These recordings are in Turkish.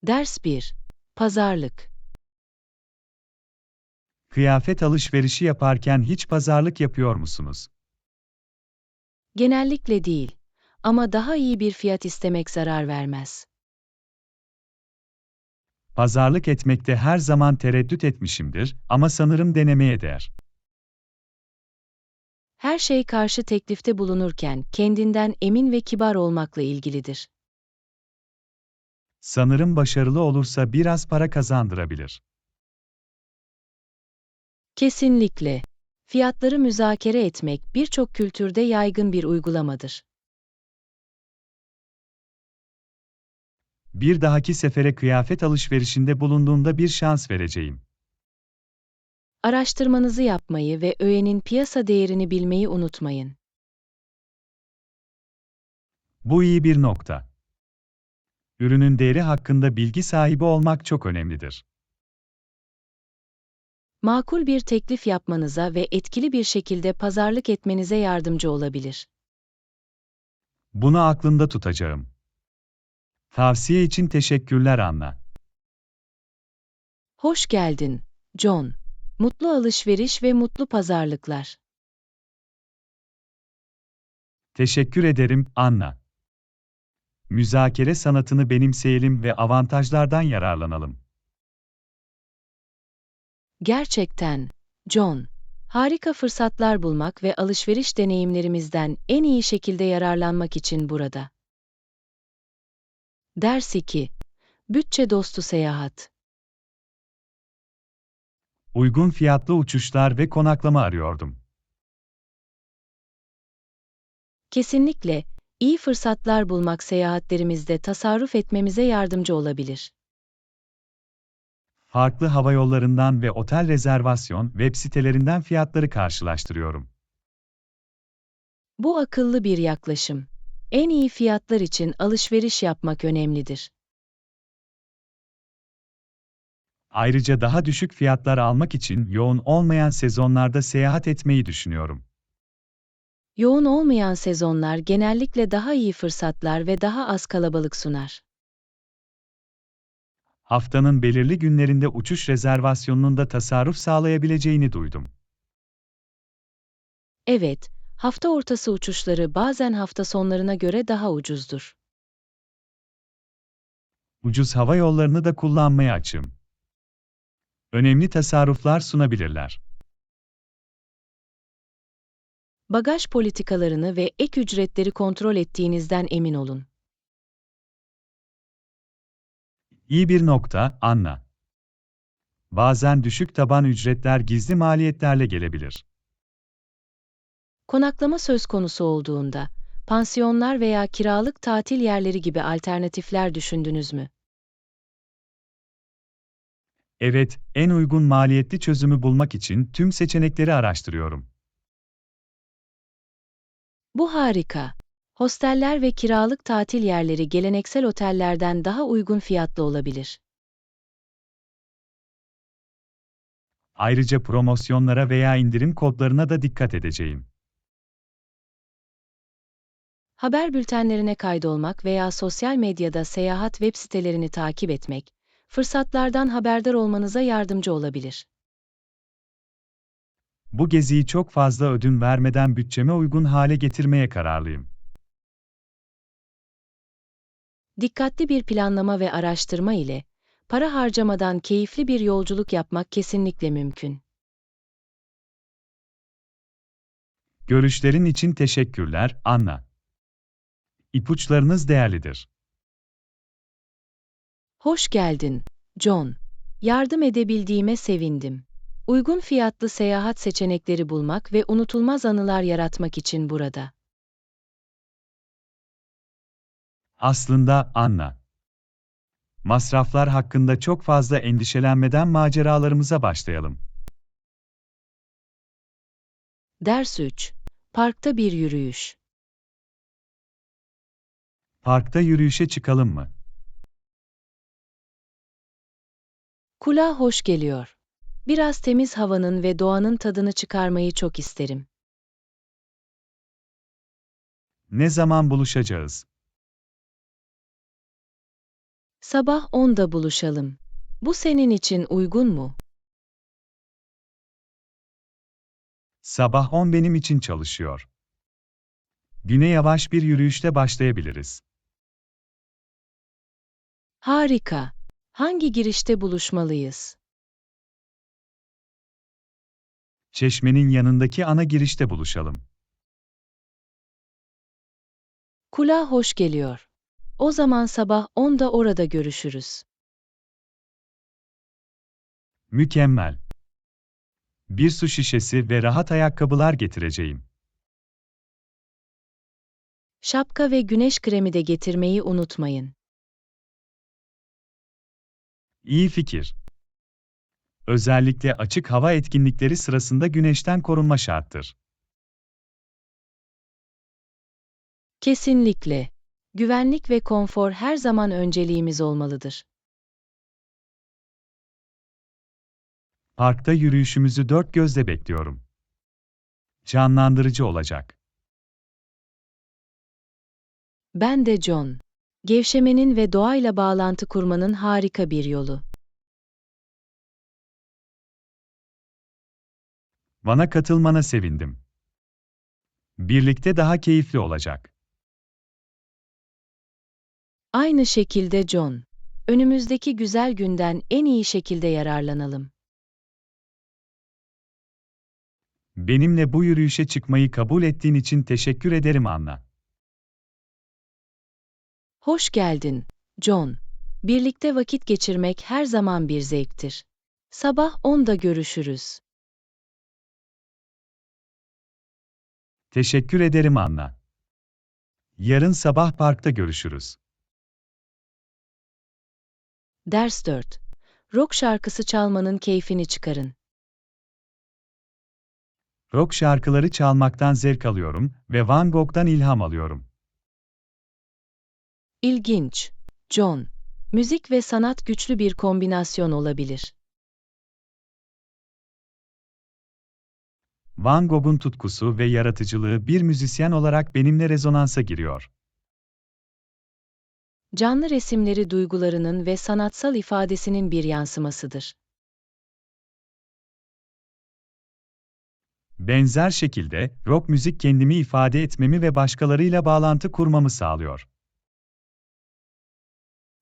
Ders 1. Pazarlık. Kıyafet alışverişi yaparken hiç pazarlık yapıyor musunuz? Genellikle değil. Ama daha iyi bir fiyat istemek zarar vermez. Pazarlık etmekte her zaman tereddüt etmişimdir ama sanırım denemeye değer. Her şey karşı teklifte bulunurken kendinden emin ve kibar olmakla ilgilidir. Sanırım başarılı olursa biraz para kazandırabilir. Kesinlikle. Fiyatları müzakere etmek birçok kültürde yaygın bir uygulamadır. Bir dahaki sefere kıyafet alışverişinde bulunduğumda bir şans vereceğim. Araştırmanızı yapmayı ve öğenin piyasa değerini bilmeyi unutmayın. Bu iyi bir nokta. Ürünün değeri hakkında bilgi sahibi olmak çok önemlidir. Makul bir teklif yapmanıza ve etkili bir şekilde pazarlık etmenize yardımcı olabilir. Bunu aklımda tutacağım. Tavsiye için teşekkürler Anna. Hoş geldin, John. Mutlu alışveriş ve mutlu pazarlıklar. Teşekkür ederim Anna. Müzakere sanatını benimseyelim ve avantajlardan yararlanalım. Gerçekten, John. Harika fırsatlar bulmak ve alışveriş deneyimlerimizden en iyi şekilde yararlanmak için burada. Ders 2. Bütçe dostu seyahat. Uygun fiyatlı uçuşlar ve konaklama arıyordum. Kesinlikle, iyi fırsatlar bulmak seyahatlerimizde tasarruf etmemize yardımcı olabilir. Farklı havayollarından ve otel rezervasyon web sitelerinden fiyatları karşılaştırıyorum. Bu akıllı bir yaklaşım. En iyi fiyatlar için alışveriş yapmak önemlidir. Ayrıca daha düşük fiyatlar almak için yoğun olmayan sezonlarda seyahat etmeyi düşünüyorum. Yoğun olmayan sezonlar genellikle daha iyi fırsatlar ve daha az kalabalık sunar. Haftanın belirli günlerinde uçuş rezervasyonunun da tasarruf sağlayabileceğini duydum. Evet, hafta ortası uçuşları bazen hafta sonlarına göre daha ucuzdur. Ucuz hava yollarını da kullanmaya açığım. Önemli tasarruflar sunabilirler. Bagaj politikalarını ve ek ücretleri kontrol ettiğinizden emin olun. İyi bir nokta, Anna. Bazen düşük taban ücretler gizli maliyetlerle gelebilir. Konaklama söz konusu olduğunda, pansiyonlar veya kiralık tatil yerleri gibi alternatifler düşündünüz mü? Evet, en uygun maliyetli çözümü bulmak için tüm seçenekleri araştırıyorum. Bu harika. Hosteller ve kiralık tatil yerleri geleneksel otellerden daha uygun fiyatlı olabilir. Ayrıca promosyonlara veya indirim kodlarına da dikkat edeceğim. Haber bültenlerine kaydolmak veya sosyal medyada seyahat web sitelerini takip etmek, fırsatlardan haberdar olmanıza yardımcı olabilir. Bu geziyi çok fazla ödün vermeden bütçeme uygun hale getirmeye kararlıyım. Dikkatli bir planlama ve araştırma ile, para harcamadan keyifli bir yolculuk yapmak kesinlikle mümkün. Görüşlerin için teşekkürler, Anna. İpuçlarınız değerlidir. Hoş geldin, John. Yardım edebildiğime sevindim. Uygun fiyatlı seyahat seçenekleri bulmak ve unutulmaz anılar yaratmak için burada. Aslında, Anna. Masraflar hakkında çok fazla endişelenmeden maceralarımıza başlayalım. Ders 3. Parkta bir yürüyüş. Parkta yürüyüşe çıkalım mı? Kulağa hoş geliyor. Biraz temiz havanın ve doğanın tadını çıkarmayı çok isterim. Ne zaman buluşacağız? Sabah 10'da buluşalım. Bu senin için uygun mu? Sabah 10 benim için çalışıyor. Güne yavaş bir yürüyüşle başlayabiliriz. Harika. Hangi girişte buluşmalıyız? Çeşmenin yanındaki ana girişte buluşalım. Kulağa hoş geliyor. O zaman sabah 10'da orada görüşürüz. Mükemmel. Bir su şişesi ve rahat ayakkabılar getireceğim. Şapka ve güneş kremi de getirmeyi unutmayın. İyi fikir. Özellikle açık hava etkinlikleri sırasında güneşten korunma şarttır. Kesinlikle. Güvenlik ve konfor her zaman önceliğimiz olmalıdır. Parkta yürüyüşümüzü dört gözle bekliyorum. Canlandırıcı olacak. Ben de John. Gevşemenin ve doğayla bağlantı kurmanın harika bir yolu. Bana katılmana sevindim. Birlikte daha keyifli olacak. Aynı şekilde John. Önümüzdeki güzel günden en iyi şekilde yararlanalım. Benimle bu yürüyüşe çıkmayı kabul ettiğin için teşekkür ederim Anna. Hoş geldin, John. Birlikte vakit geçirmek her zaman bir zevktir. Sabah 10'da görüşürüz. Teşekkür ederim Anna. Yarın sabah parkta görüşürüz. Ders 4. Rock şarkısı çalmanın keyfini çıkarın. Rock şarkıları çalmaktan zevk alıyorum ve Van Gogh'tan ilham alıyorum. İlginç, John. Müzik ve sanat güçlü bir kombinasyon olabilir. Van Gogh'un tutkusu ve yaratıcılığı bir müzisyen olarak benimle rezonansa giriyor. Canlı resimleri duygularının ve sanatsal ifadesinin bir yansımasıdır. Benzer şekilde, rock müzik kendimi ifade etmemi ve başkalarıyla bağlantı kurmamı sağlıyor.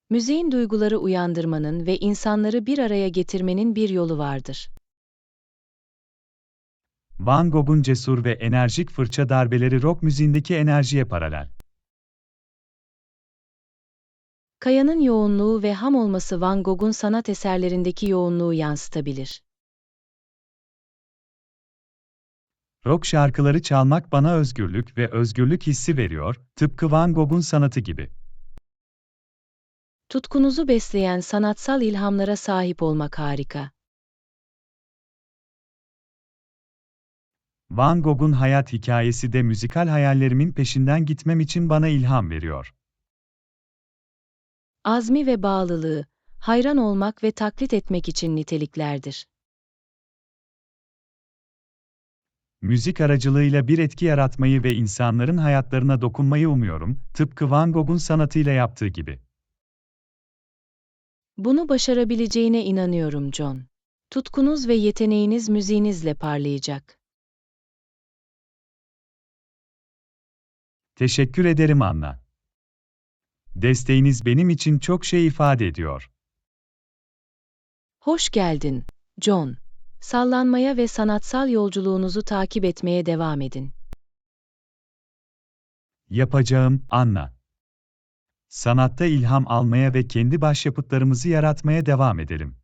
Müziğin duyguları uyandırmanın ve insanları bir araya getirmenin bir yolu vardır. Van Gogh'un cesur ve enerjik fırça darbeleri rock müziğindeki enerjiye paralel. Kayanın yoğunluğu ve ham olması Van Gogh'un sanat eserlerindeki yoğunluğu yansıtabilir. Rock şarkıları çalmak bana özgürlük ve özgürlük hissi veriyor, tıpkı Van Gogh'un sanatı gibi. Tutkunuzu besleyen sanatsal ilhamlara sahip olmak harika. Van Gogh'un hayat hikayesi de müzikal hayallerimin peşinden gitmem için bana ilham veriyor. Azmi ve bağlılığı, hayran olmak ve taklit etmek için niteliklerdir. Müzik aracılığıyla bir etki yaratmayı ve insanların hayatlarına dokunmayı umuyorum, tıpkı Van Gogh'un sanatıyla yaptığı gibi. Bunu başarabileceğine inanıyorum John. Tutkunuz ve yeteneğiniz müziğinizle parlayacak. Teşekkür ederim Anna. Desteğiniz benim için çok şey ifade ediyor. Hoş geldin, John. Sallanmaya ve sanatsal yolculuğunuzu takip etmeye devam edin. Yapacağım, Anna. Sanatta ilham almaya ve kendi başyapıtlarımızı yaratmaya devam edelim.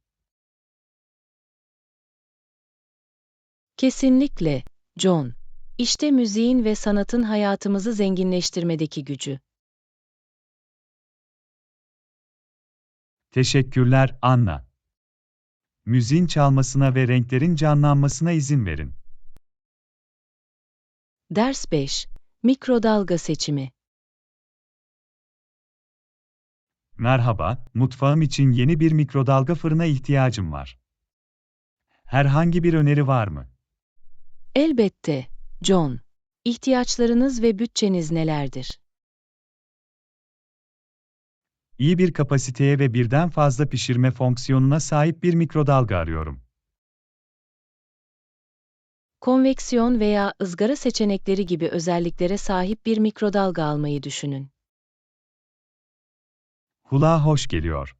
Kesinlikle, John. İşte müziğin ve sanatın hayatımızı zenginleştirmedeki gücü. Teşekkürler, Anna. Müziğin çalmasına ve renklerin canlanmasına izin verin. Ders 5. Mikrodalga seçimi. Merhaba, mutfağım için yeni bir mikrodalga fırına ihtiyacım var. Herhangi bir öneri var mı? Elbette, John. İhtiyaçlarınız ve bütçeniz nelerdir? İyi bir kapasiteye ve birden fazla pişirme fonksiyonuna sahip bir mikrodalga arıyorum. Konveksiyon veya ızgara seçenekleri gibi özelliklere sahip bir mikrodalga almayı düşünün. Kulağa hoş geliyor.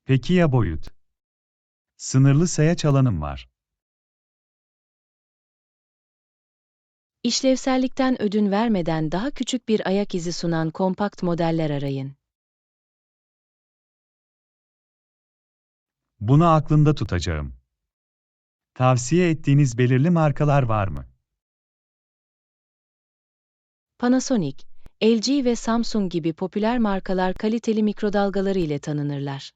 Peki ya boyut? Sınırlı sayaç alanım var. İşlevsellikten ödün vermeden daha küçük bir ayak izi sunan kompakt modeller arayın. Bunu aklımda tutacağım. Tavsiye ettiğiniz belirli markalar var mı? Panasonic, LG ve Samsung gibi popüler markalar kaliteli mikrodalgaları ile tanınırlar.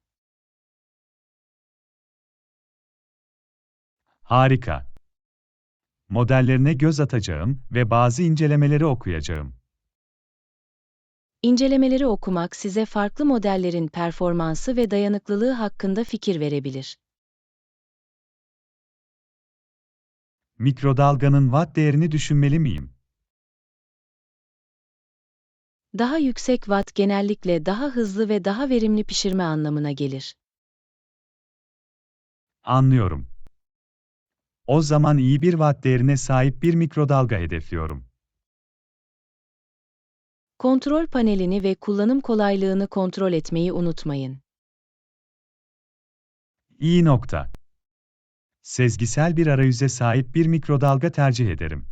Harika. Modellerine göz atacağım ve bazı incelemeleri okuyacağım. İncelemeleri okumak size farklı modellerin performansı ve dayanıklılığı hakkında fikir verebilir. Mikrodalganın watt değerini düşünmeli miyim? Daha yüksek watt genellikle daha hızlı ve daha verimli pişirme anlamına gelir. Anlıyorum. O zaman iyi bir watt değerine sahip bir mikrodalga hedefliyorum. Kontrol panelini ve kullanım kolaylığını kontrol etmeyi unutmayın. İyi nokta. Sezgisel bir arayüze sahip bir mikrodalga tercih ederim.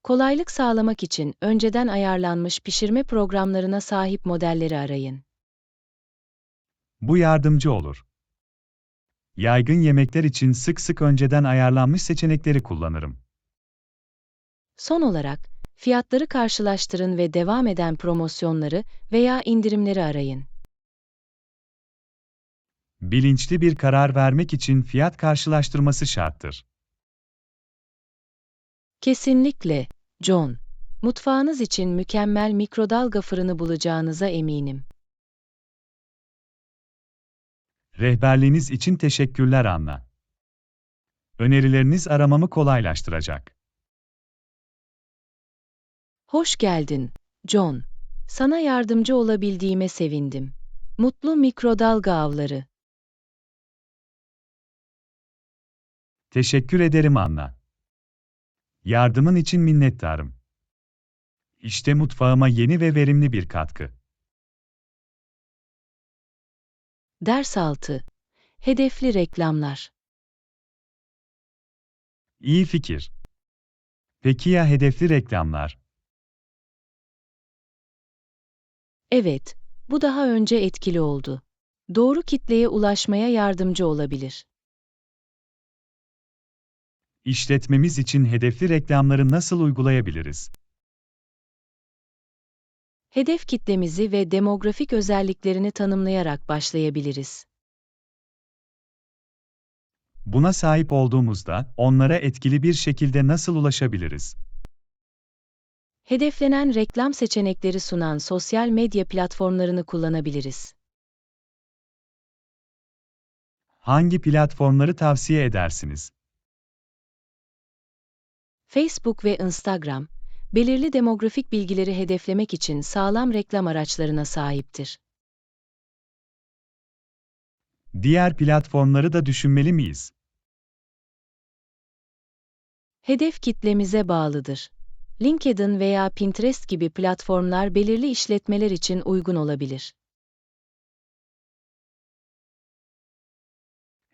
Kolaylık sağlamak için önceden ayarlanmış pişirme programlarına sahip modelleri arayın. Bu yardımcı olur. Yaygın yemekler için sık sık önceden ayarlanmış seçenekleri kullanırım. Son olarak, fiyatları karşılaştırın ve devam eden promosyonları veya indirimleri arayın. Bilinçli bir karar vermek için fiyat karşılaştırması şarttır. Kesinlikle, John. Mutfağınız için mükemmel mikrodalga fırını bulacağınıza eminim. Rehberliğiniz için teşekkürler Anna. Önerileriniz aramamı kolaylaştıracak. Hoş geldin, John. Sana yardımcı olabildiğime sevindim. Mutlu mikrodalga avları. Teşekkür ederim Anna. Yardımın için minnettarım. İşte mutfağıma yeni ve verimli bir katkı. Ders 6. Hedefli reklamlar. İyi fikir. Peki ya hedefli reklamlar? Evet, bu daha önce etkili oldu. Doğru kitleye ulaşmaya yardımcı olabilir. İşletmemiz için hedefli reklamları nasıl uygulayabiliriz? Hedef kitlemizi ve demografik özelliklerini tanımlayarak başlayabiliriz. Buna sahip olduğumuzda onlara etkili bir şekilde nasıl ulaşabiliriz? Hedeflenen reklam seçenekleri sunan sosyal medya platformlarını kullanabiliriz. Hangi platformları tavsiye edersiniz? Facebook ve Instagram, belirli demografik bilgileri hedeflemek için sağlam reklam araçlarına sahiptir. Diğer platformları da düşünmeli miyiz? Hedef kitlemize bağlıdır. LinkedIn veya Pinterest gibi platformlar belirli işletmeler için uygun olabilir.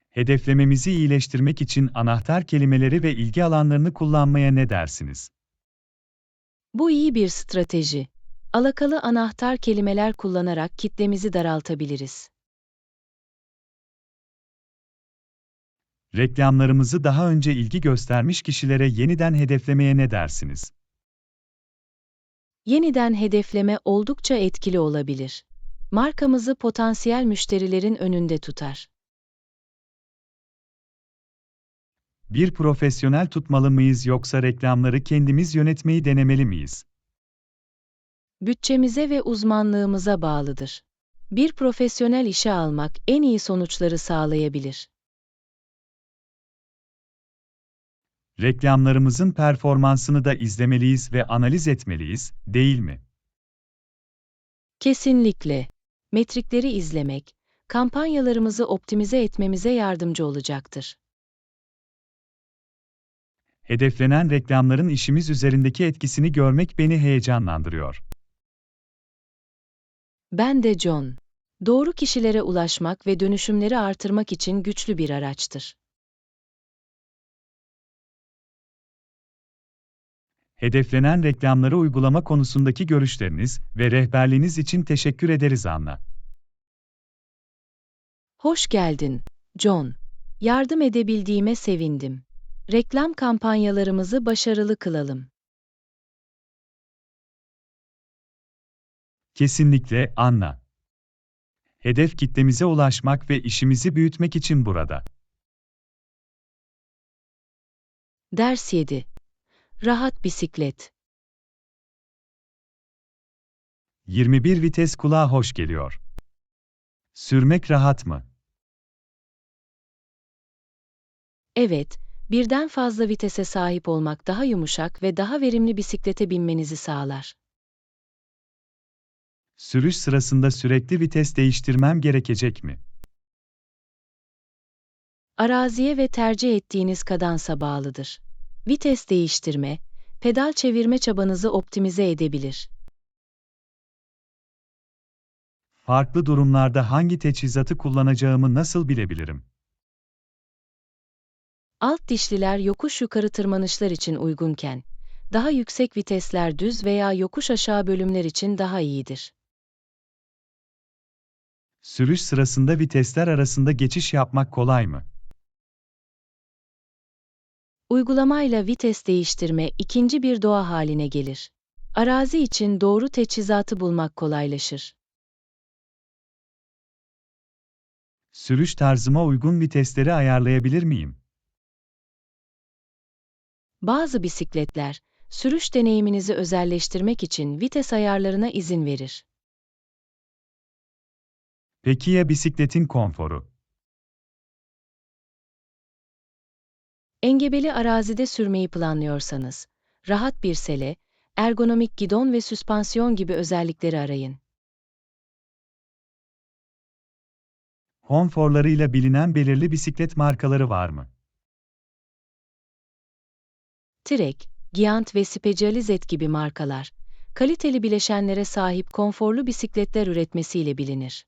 Hedeflememizi iyileştirmek için anahtar kelimeleri ve ilgi alanlarını kullanmaya ne dersiniz? Bu iyi bir strateji. Alakalı anahtar kelimeler kullanarak kitlemizi daraltabiliriz. Reklamlarımızı daha önce ilgi göstermiş kişilere yeniden hedeflemeye ne dersiniz? Yeniden hedefleme oldukça etkili olabilir. Markamızı potansiyel müşterilerin önünde tutar. Bir profesyonel tutmalı mıyız yoksa reklamları kendimiz yönetmeyi denemeli miyiz? Bütçemize ve uzmanlığımıza bağlıdır. Bir profesyonel işe almak en iyi sonuçları sağlayabilir. Reklamlarımızın performansını da izlemeliyiz ve analiz etmeliyiz, değil mi? Kesinlikle. Metrikleri izlemek, kampanyalarımızı optimize etmemize yardımcı olacaktır. Hedeflenen reklamların işimiz üzerindeki etkisini görmek beni heyecanlandırıyor. Ben de John. Doğru kişilere ulaşmak ve dönüşümleri artırmak için güçlü bir araçtır. Hedeflenen reklamları uygulama konusundaki görüşleriniz ve rehberliğiniz için teşekkür ederiz Anna. Hoş geldin, John. Yardım edebildiğime sevindim. Reklam kampanyalarımızı başarılı kılalım. Kesinlikle, Anna. Hedef kitlemize ulaşmak ve işimizi büyütmek için burada. Ders 7. Rahat bisiklet. 21 vites kulağa hoş geliyor. Sürmek rahat mı? Evet, birden fazla vitese sahip olmak daha yumuşak ve daha verimli bisiklete binmenizi sağlar. Sürüş sırasında sürekli vites değiştirmem gerekecek mi? Araziye ve tercih ettiğiniz kadansa bağlıdır. Vites değiştirme, pedal çevirme çabanızı optimize edebilir. Farklı durumlarda hangi teçhizatı kullanacağımı nasıl bilebilirim? Alt dişliler yokuş yukarı tırmanışlar için uygunken, daha yüksek vitesler düz veya yokuş aşağı bölümler için daha iyidir. Sürüş sırasında vitesler arasında geçiş yapmak kolay mı? Uygulamayla vites değiştirme ikinci bir doğa haline gelir. Arazi için doğru teçhizatı bulmak kolaylaşır. Sürüş tarzıma uygun vitesleri ayarlayabilir miyim? Bazı bisikletler, sürüş deneyiminizi özelleştirmek için vites ayarlarına izin verir. Peki ya bisikletin konforu? Engebeli arazide sürmeyi planlıyorsanız, rahat bir sele, ergonomik gidon ve süspansiyon gibi özellikleri arayın. Konforlarıyla bilinen belirli bisiklet markaları var mı? Trek, Giant ve Specialized gibi markalar, kaliteli bileşenlere sahip konforlu bisikletler üretmesiyle bilinir.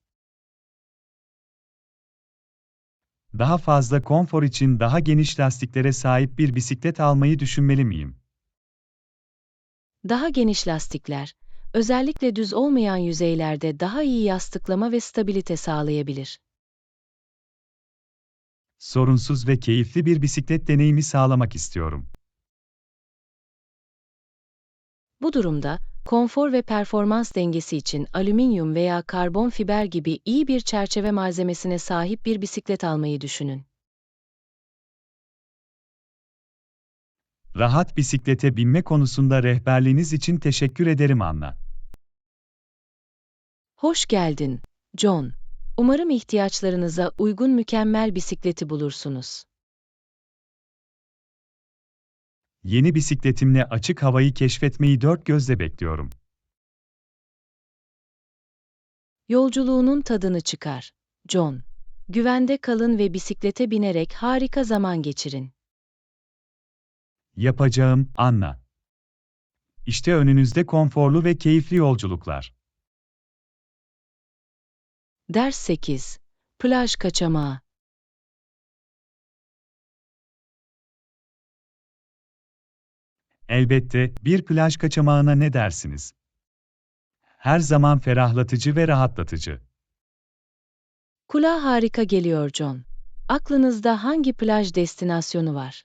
Daha fazla konfor için daha geniş lastiklere sahip bir bisiklet almayı düşünmeli miyim? Daha geniş lastikler, özellikle düz olmayan yüzeylerde daha iyi yastıklama ve stabilite sağlayabilir. Sorunsuz ve keyifli bir bisiklet deneyimi sağlamak istiyorum. Bu durumda, konfor ve performans dengesi için alüminyum veya karbon fiber gibi iyi bir çerçeve malzemesine sahip bir bisiklet almayı düşünün. Rahat bisiklete binme konusunda rehberliğiniz için teşekkür ederim Anna. Hoş geldin, John. Umarım ihtiyaçlarınıza uygun mükemmel bisikleti bulursunuz. Yeni bisikletimle açık havayı keşfetmeyi dört gözle bekliyorum. Yolculuğunun tadını çıkar, John. Güvende kalın ve bisiklete binerek harika zaman geçirin. Yapacağım, Anna. İşte önünüzde konforlu ve keyifli yolculuklar. Ders 8. Plaj kaçamağı. Elbette, bir plaj kaçamağına ne dersiniz? Her zaman ferahlatıcı ve rahatlatıcı. Kulağa harika geliyor John. Aklınızda hangi plaj destinasyonu var?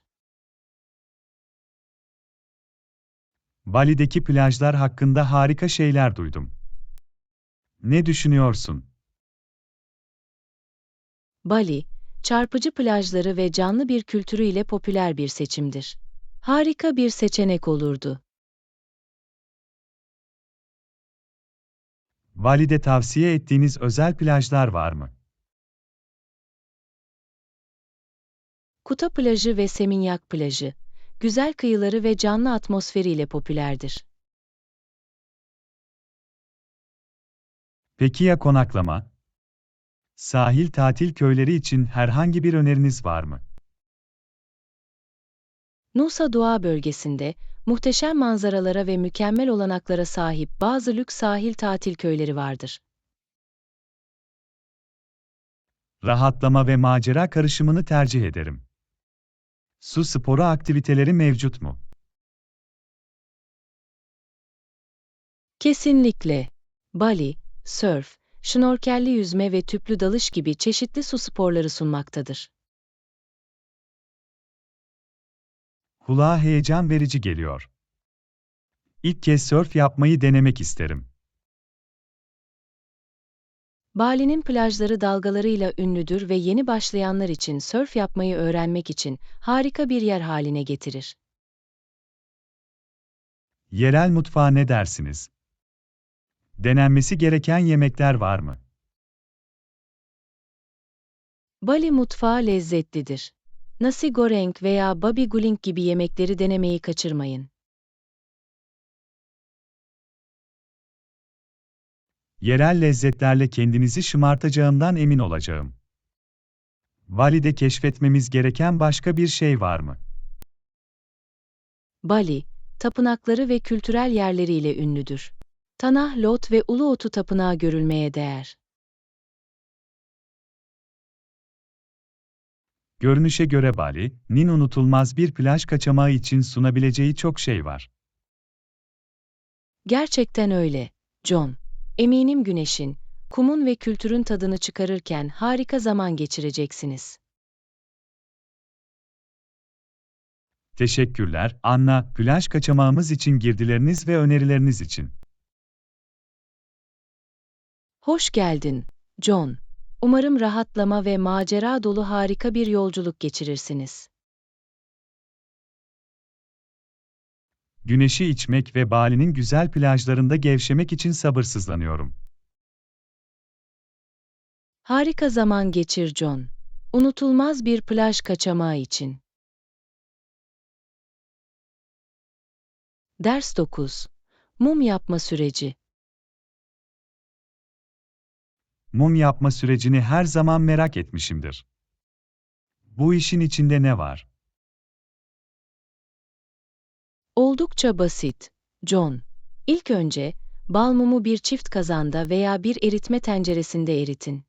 Bali'deki plajlar hakkında harika şeyler duydum. Ne düşünüyorsun? Bali, çarpıcı plajları ve canlı bir kültürü ile popüler bir seçimdir. Harika bir seçenek olurdu. Bali'de tavsiye ettiğiniz özel plajlar var mı? Kuta plajı ve Seminyak plajı, güzel kıyıları ve canlı atmosferiyle popülerdir. Peki ya konaklama? Sahil tatil köyleri için herhangi bir öneriniz var mı? Nusa Doğa bölgesinde, muhteşem manzaralara ve mükemmel olanaklara sahip bazı lüks sahil tatil köyleri vardır. Rahatlama ve macera karışımını tercih ederim. Su sporu aktiviteleri mevcut mu? Kesinlikle. Bali, sörf, şnorkelli yüzme ve tüplü dalış gibi çeşitli su sporları sunmaktadır. Kulağa heyecan verici geliyor. İlk kez sörf yapmayı denemek isterim. Bali'nin plajları dalgalarıyla ünlüdür ve yeni başlayanlar için sörf yapmayı öğrenmek için harika bir yer haline getirir. Yerel mutfağa ne dersiniz? Denenmesi gereken yemekler var mı? Bali mutfağı lezzetlidir. Nasi goreng veya babi guling gibi yemekleri denemeyi kaçırmayın. Yerel lezzetlerle kendinizi şımartacağımdan emin olacağım. Bali'de keşfetmemiz gereken başka bir şey var mı? Bali, tapınakları ve kültürel yerleriyle ünlüdür. Tanah Lot ve Uluotu Tapınağı görülmeye değer. Görünüşe göre Bali'nin unutulmaz bir plaj kaçamağı için sunabileceği çok şey var. Gerçekten öyle, John. Eminim güneşin, kumun ve kültürün tadını çıkarırken harika zaman geçireceksiniz. Teşekkürler, Anna, plaj kaçamağımız için girdileriniz ve önerileriniz için. Hoş geldin, John. Umarım rahatlama ve macera dolu harika bir yolculuk geçirirsiniz. Güneşi içmek ve Bali'nin güzel plajlarında gevşemek için sabırsızlanıyorum. Harika zaman geçir John. Unutulmaz bir plaj kaçamağı için. Ders 9. Mum yapma süreci. Mum yapma sürecini her zaman merak etmişimdir. Bu işin içinde ne var? Oldukça basit, John. İlk önce, bal mumu bir çift kazanda veya bir eritme tenceresinde eritin.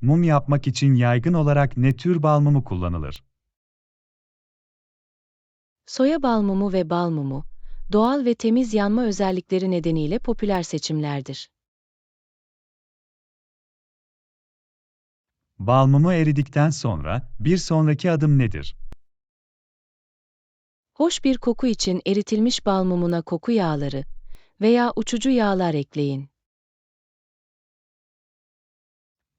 Mum yapmak için yaygın olarak ne tür bal mumu kullanılır? Soya bal mumu ve bal mumu, doğal ve temiz yanma özellikleri nedeniyle popüler seçimlerdir. Bal mumu eridikten sonra bir sonraki adım nedir? Hoş bir koku için eritilmiş bal mumuna koku yağları veya uçucu yağlar ekleyin.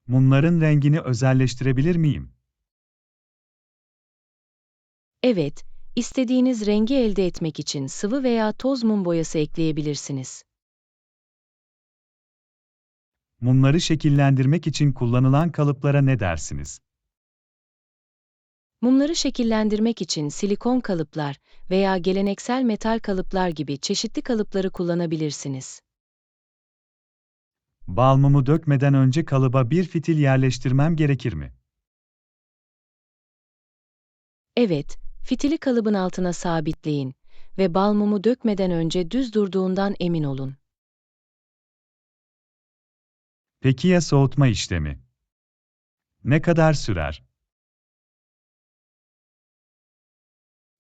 Mumların rengini özelleştirebilir miyim? Evet, istediğiniz rengi elde etmek için sıvı veya toz mum boyası ekleyebilirsiniz. Mumları şekillendirmek için kullanılan kalıplara ne dersiniz? Mumları şekillendirmek için silikon kalıplar veya geleneksel metal kalıplar gibi çeşitli kalıpları kullanabilirsiniz. Bal mumu dökmeden önce kalıba bir fitil yerleştirmem gerekir mi? Evet, fitili kalıbın altına sabitleyin ve bal mumu dökmeden önce düz durduğundan emin olun. Peki ya soğutma işlemi? Ne kadar sürer?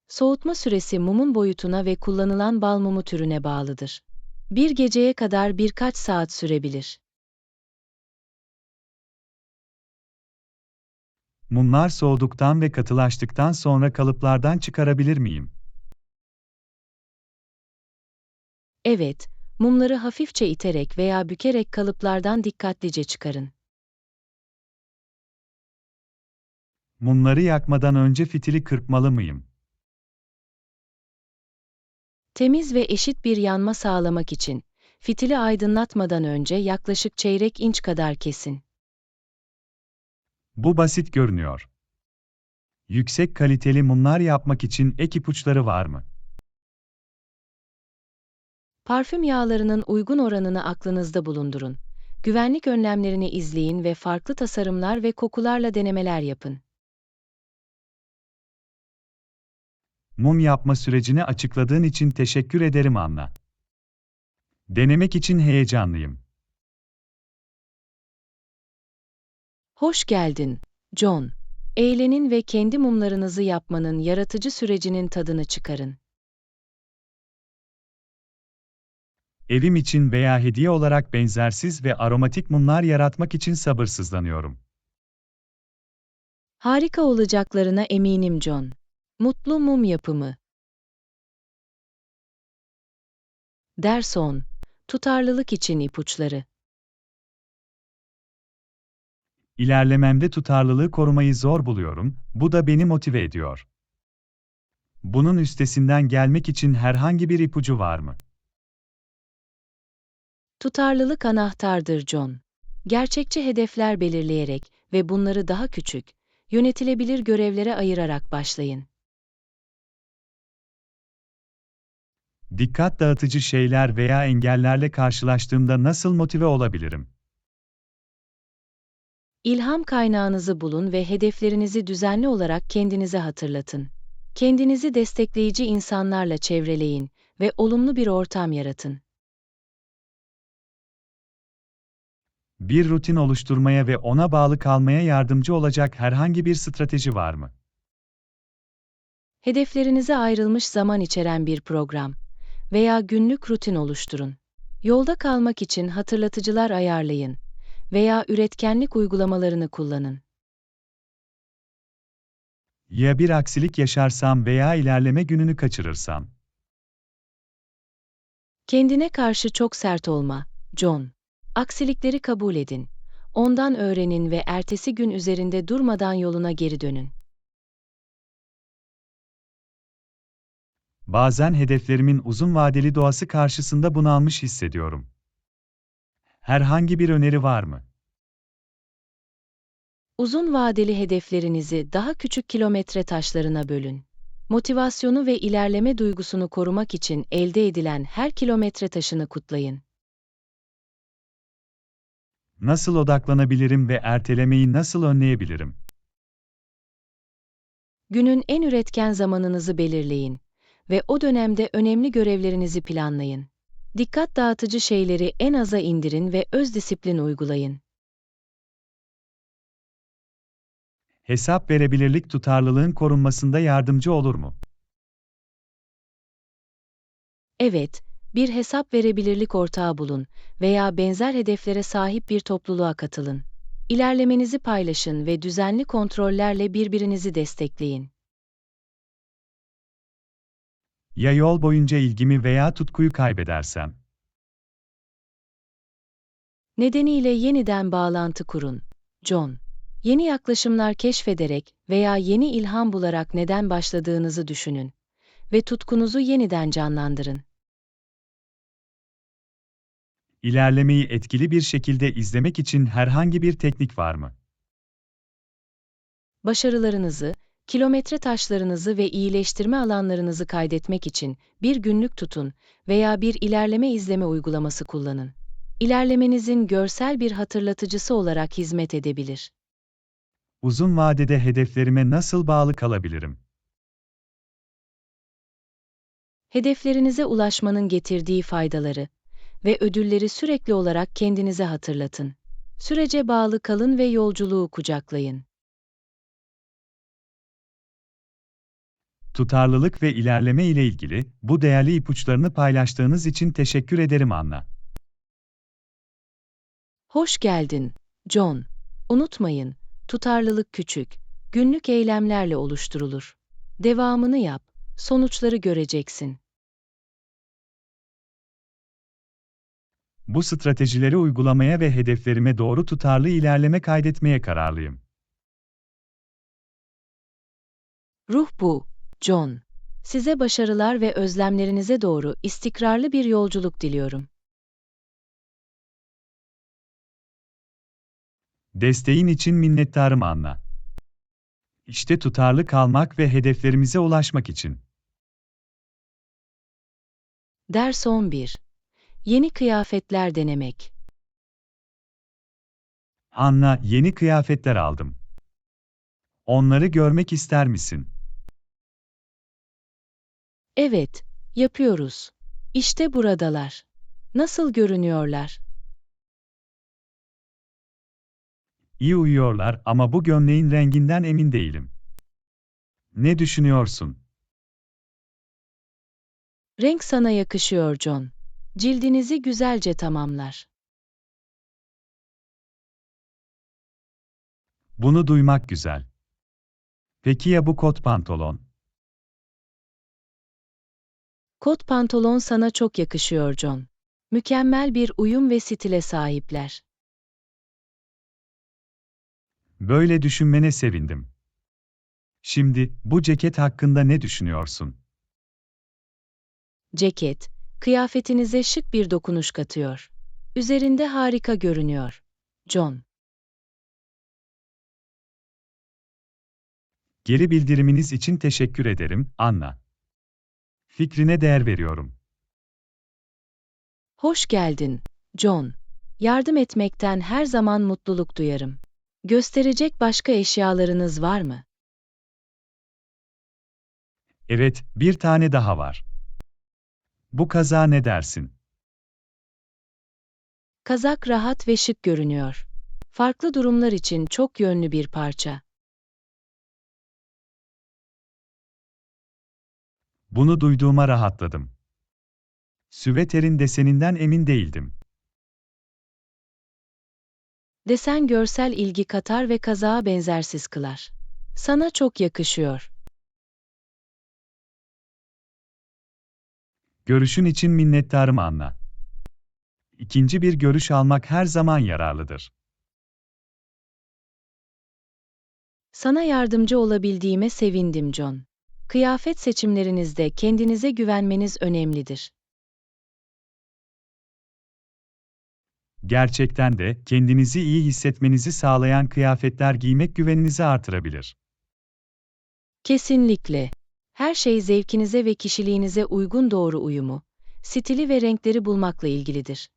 Soğutma süresi mumun boyutuna ve kullanılan bal mumu türüne bağlıdır. Bir geceye kadar birkaç saat sürebilir. Mumlar soğuduktan ve katılaştıktan sonra kalıplardan çıkarabilir miyim? Evet, mumları hafifçe iterek veya bükerek kalıplardan dikkatlice çıkarın. Mumları yakmadan önce fitili kırpmalı mıyım? Temiz ve eşit bir yanma sağlamak için, fitili aydınlatmadan önce yaklaşık çeyrek inç kadar kesin. Bu basit görünüyor. Yüksek kaliteli mumlar yapmak için ek ipuçları var mı? Parfüm yağlarının uygun oranını aklınızda bulundurun. Güvenlik önlemlerini izleyin ve farklı tasarımlar ve kokularla denemeler yapın. Mum yapma sürecini açıkladığın için teşekkür ederim Anna. Denemek için heyecanlıyım. Hoş geldin, John. Eğlenin ve kendi mumlarınızı yapmanın yaratıcı sürecinin tadını çıkarın. Evim için veya hediye olarak benzersiz ve aromatik mumlar yaratmak için sabırsızlanıyorum. Harika olacaklarına eminim John. Mutlu mum yapımı. Ders 10. Tutarlılık için ipuçları. İlerlememde tutarlılığı korumayı zor buluyorum, bu da beni motive ediyor. Bunun üstesinden gelmek için herhangi bir ipucu var mı? Tutarlılık anahtardır John. Gerçekçi hedefler belirleyerek ve bunları daha küçük, yönetilebilir görevlere ayırarak başlayın. Dikkat dağıtıcı şeyler veya engellerle karşılaştığımda nasıl motive olabilirim? İlham kaynağınızı bulun ve hedeflerinizi düzenli olarak kendinize hatırlatın. Kendinizi destekleyici insanlarla çevreleyin ve olumlu bir ortam yaratın. Bir rutin oluşturmaya ve ona bağlı kalmaya yardımcı olacak herhangi bir strateji var mı? Hedeflerinize ayrılmış zaman içeren bir program veya günlük rutin oluşturun. Yolda kalmak için hatırlatıcılar ayarlayın veya üretkenlik uygulamalarını kullanın. Ya bir aksilik yaşarsam veya ilerleme gününü kaçırırsam? Kendine karşı çok sert olma, John. Aksilikleri kabul edin. Ondan öğrenin ve ertesi gün üzerinde durmadan yoluna geri dönün. Bazen hedeflerimin uzun vadeli doğası karşısında bunalmış hissediyorum. Herhangi bir öneri var mı? Uzun vadeli hedeflerinizi daha küçük kilometre taşlarına bölün. Motivasyonu ve ilerleme duygusunu korumak için elde edilen her kilometre taşını kutlayın. Nasıl odaklanabilirim ve ertelemeyi nasıl önleyebilirim? Günün en üretken zamanınızı belirleyin ve o dönemde önemli görevlerinizi planlayın. Dikkat dağıtıcı şeyleri en aza indirin ve öz disiplin uygulayın. Hesap verebilirlik tutarlılığın korunmasında yardımcı olur mu? Evet, bir hesap verebilirlik ortağı bulun veya benzer hedeflere sahip bir topluluğa katılın. İlerlemenizi paylaşın ve düzenli kontrollerle birbirinizi destekleyin. Ya yol boyunca ilgimi veya tutkuyu kaybedersem? Nedeniyle yeniden bağlantı kurun. John, yeni yaklaşımlar keşfederek veya yeni ilham bularak neden başladığınızı düşünün ve tutkunuzu yeniden canlandırın. İlerlemeyi etkili bir şekilde izlemek için herhangi bir teknik var mı? Başarılarınızı, kilometre taşlarınızı ve iyileştirme alanlarınızı kaydetmek için bir günlük tutun veya bir ilerleme izleme uygulaması kullanın. İlerlemenizin görsel bir hatırlatıcısı olarak hizmet edebilir. Uzun vadede hedeflerime nasıl bağlı kalabilirim? Hedeflerinize ulaşmanın getirdiği faydaları ve ödülleri sürekli olarak kendinize hatırlatın. Sürece bağlı kalın ve yolculuğu kucaklayın. Tutarlılık ve ilerleme ile ilgili bu değerli ipuçlarını paylaştığınız için teşekkür ederim Anna. Hoş geldin, John. Unutmayın, tutarlılık küçük, günlük eylemlerle oluşturulur. Devamını yap, sonuçları göreceksin. Bu stratejileri uygulamaya ve hedeflerime doğru tutarlı ilerleme kaydetmeye kararlıyım. Ruh bu, John. Size başarılar ve özlemlerinize doğru istikrarlı bir yolculuk diliyorum. Desteğin için minnettarım Anna. İşte tutarlı kalmak ve hedeflerimize ulaşmak için. Ders 11. Yeni kıyafetler denemek. Anna, yeni kıyafetler aldım. Onları görmek ister misin? Evet, yapıyoruz. İşte buradalar. Nasıl görünüyorlar? İyi uyuyorlar ama bu gömleğin renginden emin değilim. Ne düşünüyorsun? Renk sana yakışıyor John. Cildinizi güzelce tamamlar. Bunu duymak güzel. Peki ya bu kot pantolon? Kot pantolon sana çok yakışıyor John. Mükemmel bir uyum ve stile sahipler. Böyle düşünmene sevindim. Şimdi, bu ceket hakkında ne düşünüyorsun? Ceket, kıyafetinize şık bir dokunuş katıyor. Üzerinde harika görünüyor. John. Geri bildiriminiz için teşekkür ederim, Anna. Fikrine değer veriyorum. Hoş geldin, John. Yardım etmekten her zaman mutluluk duyarım. Gösterecek başka eşyalarınız var mı? Evet, bir tane daha var. Bu kazağa ne dersin? Kazak rahat ve şık görünüyor. Farklı durumlar için çok yönlü bir parça. Bunu duyduğuma rahatladım. Süveterin deseninden emin değildim. Desen görsel ilgi katar ve kazağa benzersiz kılar. Sana çok yakışıyor. Görüşün için minnettarım Anna. İkinci bir görüş almak her zaman yararlıdır. Sana yardımcı olabildiğime sevindim John. Kıyafet seçimlerinizde kendinize güvenmeniz önemlidir. Gerçekten de kendinizi iyi hissetmenizi sağlayan kıyafetler giymek güveninizi artırabilir. Kesinlikle. Her şey zevkinize ve kişiliğinize uygun doğru uyumu, stili ve renkleri bulmakla ilgilidir.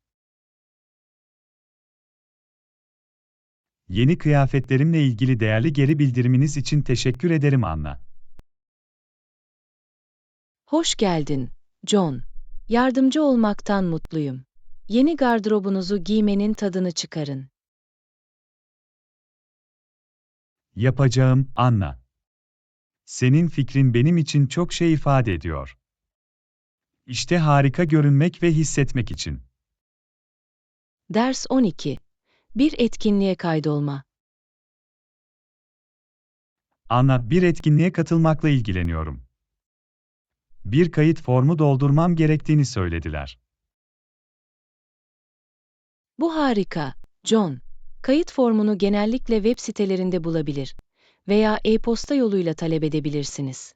Yeni kıyafetlerimle ilgili değerli geri bildiriminiz için teşekkür ederim Anna. Hoş geldin, John. Yardımcı olmaktan mutluyum. Yeni gardırobunuzu giymenin tadını çıkarın. Yapacağım, Anna. Senin fikrin benim için çok şey ifade ediyor. İşte harika görünmek ve hissetmek için. Ders 12. Bir etkinliğe kaydolma. Anna, bir etkinliğe katılmakla ilgileniyorum. Bir kayıt formu doldurmam gerektiğini söylediler. Bu harika, John. Kayıt formunu genellikle web sitelerinde bulabilir veya e-posta yoluyla talep edebilirsiniz.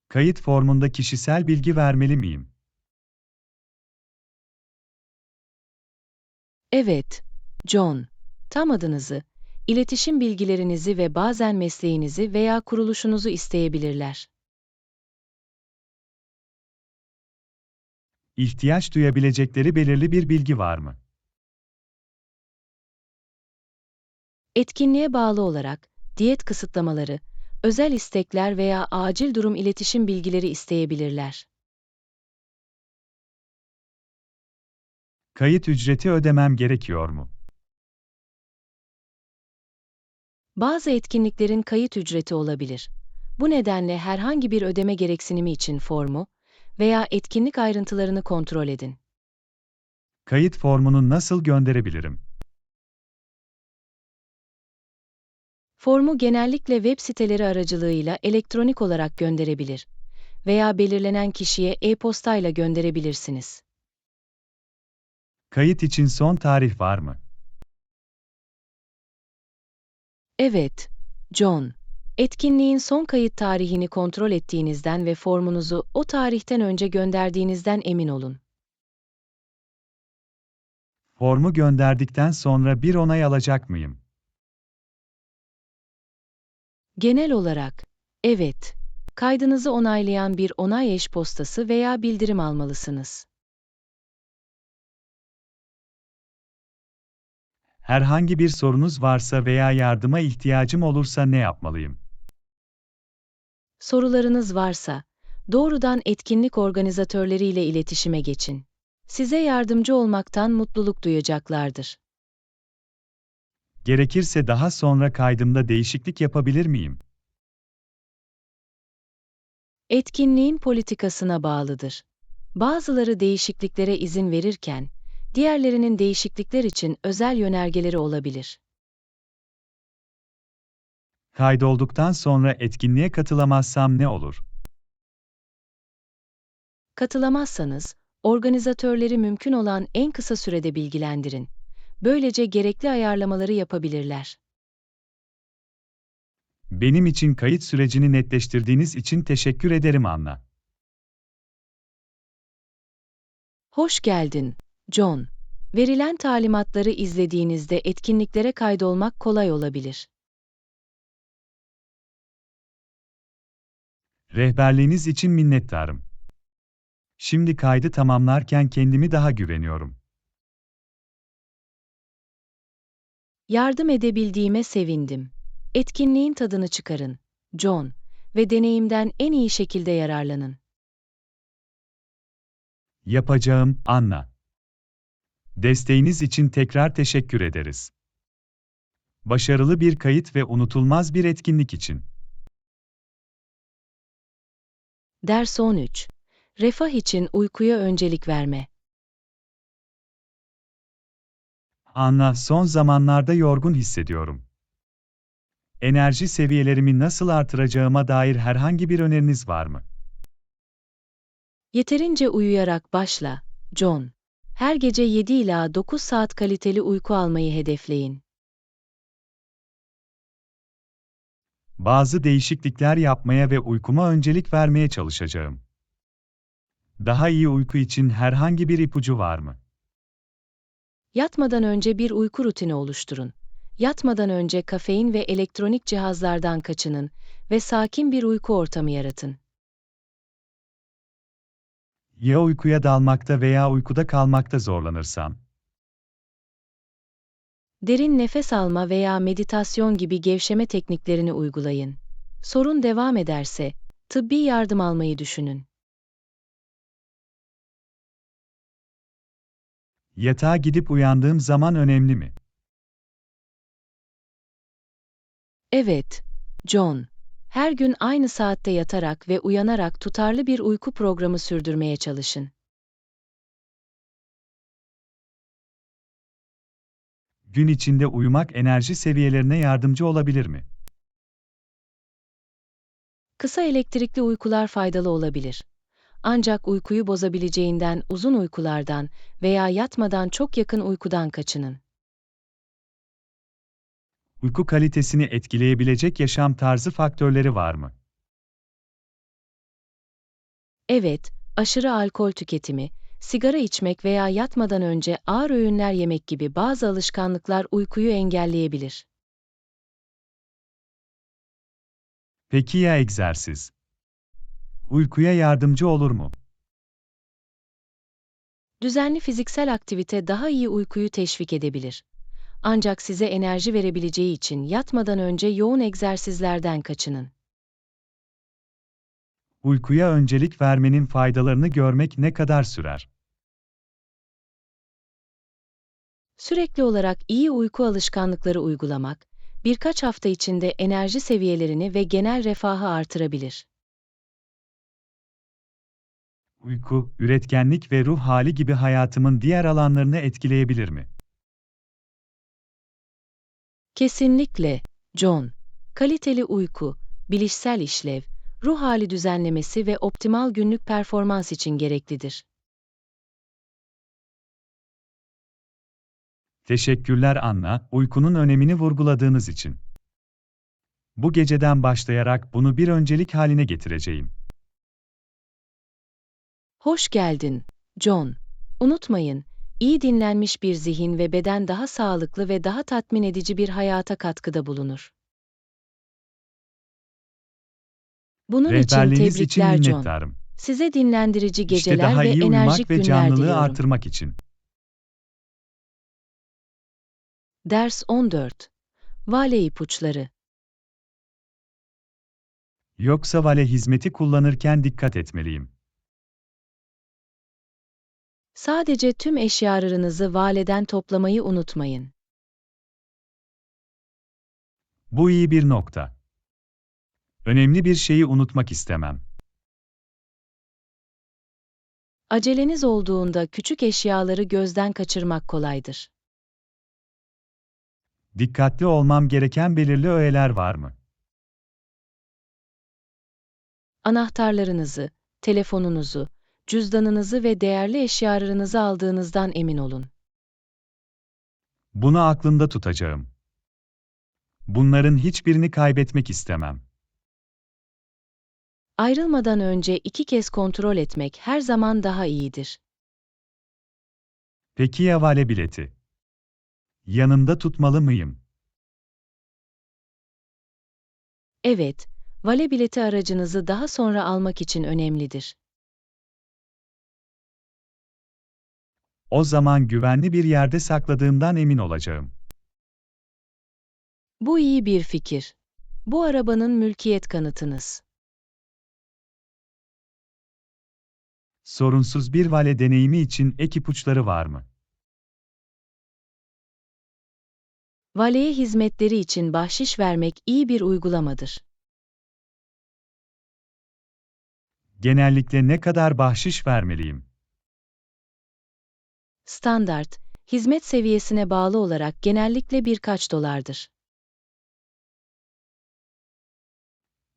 Kayıt formunda kişisel bilgi vermeli miyim? Evet, John. Tam adınızı, iletişim bilgilerinizi ve bazen mesleğinizi veya kuruluşunuzu isteyebilirler. İhtiyaç duyabilecekleri belirli bir bilgi var mı? Etkinliğe bağlı olarak diyet kısıtlamaları, özel istekler veya acil durum iletişim bilgileri isteyebilirler. Kayıt ücreti ödemem gerekiyor mu? Bazı etkinliklerin kayıt ücreti olabilir. Bu nedenle herhangi bir ödeme gereksinimi için formu veya etkinlik ayrıntılarını kontrol edin. Kayıt formunu nasıl gönderebilirim? Formu genellikle web siteleri aracılığıyla elektronik olarak gönderebilir veya belirlenen kişiye e-postayla gönderebilirsiniz. Kayıt için son tarih var mı? Evet, John. Etkinliğin son kayıt tarihini kontrol ettiğinizden ve formunuzu o tarihten önce gönderdiğinizden emin olun. Formu gönderdikten sonra bir onay alacak mıyım? Genel olarak, evet. Kaydınızı onaylayan bir onay e-postası veya bildirim almalısınız. Herhangi bir sorunuz varsa veya yardıma ihtiyacım olursa ne yapmalıyım? Sorularınız varsa, doğrudan etkinlik organizatörleriyle iletişime geçin. Size yardımcı olmaktan mutluluk duyacaklardır. Gerekirse daha sonra kaydımda değişiklik yapabilir miyim? Etkinliğin politikasına bağlıdır. Bazıları değişikliklere izin verirken, diğerlerinin değişiklikler için özel yönergeleri olabilir. Kaydolduktan sonra etkinliğe katılamazsam ne olur? Katılamazsanız, organizatörleri mümkün olan en kısa sürede bilgilendirin. Böylece gerekli ayarlamaları yapabilirler. Benim için kayıt sürecini netleştirdiğiniz için teşekkür ederim Anna. Hoş geldin, John. Verilen talimatları izlediğinizde etkinliklere kaydolmak kolay olabilir. Rehberliğiniz için minnettarım. Şimdi kaydı tamamlarken kendimi daha güveniyorum. Yardım edebildiğime sevindim. Etkinliğin tadını çıkarın, John, ve deneyimden en iyi şekilde yararlanın. Yapacağım, Anna. Desteğiniz için tekrar teşekkür ederiz. Başarılı bir kayıt ve unutulmaz bir etkinlik için. Ders 13. Refah için uykuya öncelik verme. Anna, son zamanlarda yorgun hissediyorum. Enerji seviyelerimi nasıl artıracağıma dair herhangi bir öneriniz var mı? Yeterince uyuyarak başla, John. Her gece 7 ila 9 saat kaliteli uyku almayı hedefleyin. Bazı değişiklikler yapmaya ve uykuma öncelik vermeye çalışacağım. Daha iyi uyku için herhangi bir ipucu var mı? Yatmadan önce bir uyku rutini oluşturun. Yatmadan önce kafein ve elektronik cihazlardan kaçının ve sakin bir uyku ortamı yaratın. Ya uykuya dalmakta veya uykuda kalmakta zorlanırsam? Derin nefes alma veya meditasyon gibi gevşeme tekniklerini uygulayın. Sorun devam ederse, tıbbi yardım almayı düşünün. Yatağa gidip uyandığım zaman önemli mi? Evet, John. Her gün aynı saatte yatarak ve uyanarak tutarlı bir uyku programı sürdürmeye çalışın. Gün içinde uyumak enerji seviyelerine yardımcı olabilir mi? Kısa elektrikli uykular faydalı olabilir. Ancak uykuyu bozabileceğinden uzun uykulardan veya yatmadan çok yakın uykudan kaçının. Uyku kalitesini etkileyebilecek yaşam tarzı faktörleri var mı? Evet, aşırı alkol tüketimi, sigara içmek veya yatmadan önce ağır öğünler yemek gibi bazı alışkanlıklar uykuyu engelleyebilir. Peki ya egzersiz? Uykuya yardımcı olur mu? Düzenli fiziksel aktivite daha iyi uykuyu teşvik edebilir. Ancak size enerji verebileceği için yatmadan önce yoğun egzersizlerden kaçının. Uykuya öncelik vermenin faydalarını görmek ne kadar sürer? Sürekli olarak iyi uyku alışkanlıkları uygulamak, birkaç hafta içinde enerji seviyelerini ve genel refahı artırabilir. Uyku, üretkenlik ve ruh hali gibi hayatımın diğer alanlarını etkileyebilir mi? Kesinlikle, John. Kaliteli uyku, bilişsel işlev, ruh hali düzenlemesi ve optimal günlük performans için gereklidir. Teşekkürler Anna, uykunun önemini vurguladığınız için. Bu geceden başlayarak bunu bir öncelik haline getireceğim. Hoş geldin, John. Unutmayın, iyi dinlenmiş bir zihin ve beden daha sağlıklı ve daha tatmin edici bir hayata katkıda bulunur. Bunun için Rehberliğiniz için tebrikler John. minnettarım. Size dinlendirici İşte geceler daha ve iyi uyumak enerjik ve günler canlılığı diliyorum. artırmak için. Ders 14. Vale ipuçları. Yoksa vale hizmeti kullanırken dikkat etmeliyim. Sadece tüm eşyalarınızı valeden toplamayı unutmayın. Bu iyi bir nokta. Önemli bir şeyi unutmak istemem. Aceleniz olduğunda küçük eşyaları gözden kaçırmak kolaydır. Dikkatli olmam gereken belirli öğeler var mı? Anahtarlarınızı, telefonunuzu, cüzdanınızı ve değerli eşyalarınızı aldığınızdan emin olun. Bunu aklımda tutacağım. Bunların hiçbirini kaybetmek istemem. Ayrılmadan önce 2 kez kontrol etmek her zaman daha iyidir. Peki ya vale bileti? Yanımda tutmalı mıyım? Evet, vale bileti aracınızı daha sonra almak için önemlidir. O zaman güvenli bir yerde sakladığımdan emin olacağım. Bu iyi bir fikir. Bu arabanın mülkiyet kanıtınız. Sorunsuz bir vale deneyimi için ek ipuçları var mı? Valeye hizmetleri için bahşiş vermek iyi bir uygulamadır. Genellikle ne kadar bahşiş vermeliyim? Standart, hizmet seviyesine bağlı olarak genellikle birkaç dolardır.